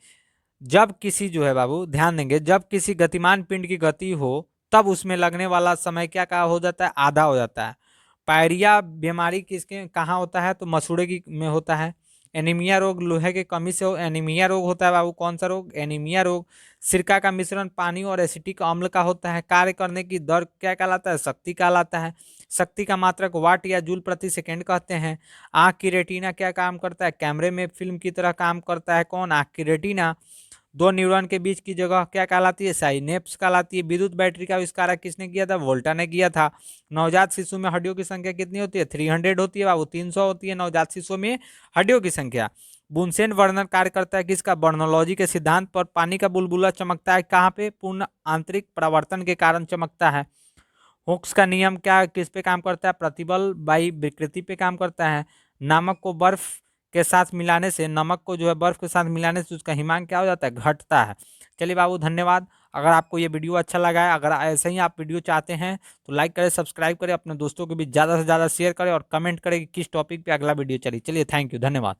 जब किसी जो है बाबू ध्यान देंगे, जब किसी गतिमान पिंड की गति हो तब उसमें लगने वाला समय क्या का हो जाता है? आधा हो जाता है। पायरिया बीमारी किसके कहाँ होता है? तो मसूड़े की में होता है। एनीमिया रोग लोहे की कमी से एनीमिया रोग होता है बाबू। कौन सा रोग? एनीमिया रोग। सिरका का मिश्रण पानी और एसिटिक अम्ल का होता है। कार्य करने की दर क्या कहलाता है? शक्ति कहलाता है। शक्ति का मात्रक वाट या जूल प्रति सेकेंड कहते हैं। आंख की रेटिना क्या काम करता है? कैमरे में फिल्म की तरह काम करता है। कौन? आंख की रेटिना। दो न्यूरॉन के बीच की जगह क्या कहलाती है? साइनेप्स कहलाती है। विद्युत बैटरी का आविष्कार किसने किया था? वोल्टा ने किया था। नवजात शिशु में हड्डियों की संख्या कितनी होती है? 300 होती है बाबू। 300 होती है नवजात शिशु में हड्डियों की संख्या। बुनसेन वर्णन कार्य करता है किसका? बर्नोलॉजी के सिद्धांत पर। पानी का बुलबुला चमकता है कहाँ पे? पूर्ण आंतरिक परावर्तन के कारण चमकता है। हुक्स का नियम क्या किस पे काम करता है? प्रतिबल बाई विकृति पे काम करता है। नमक को बर्फ के साथ मिलाने से, नमक को जो है बर्फ के साथ मिलाने से उसका हिमांक क्या हो जाता है? घटता है। चलिए बाबू धन्यवाद। अगर आपको ये वीडियो अच्छा लगा है, अगर ऐसे ही आप वीडियो चाहते हैं तो लाइक करें, सब्सक्राइब करें, अपने दोस्तों के बीच ज़्यादा से ज़्यादा शेयर करें और कमेंट करें कि किस टॉपिक पे अगला वीडियो चलिए। थैंक यू, धन्यवाद।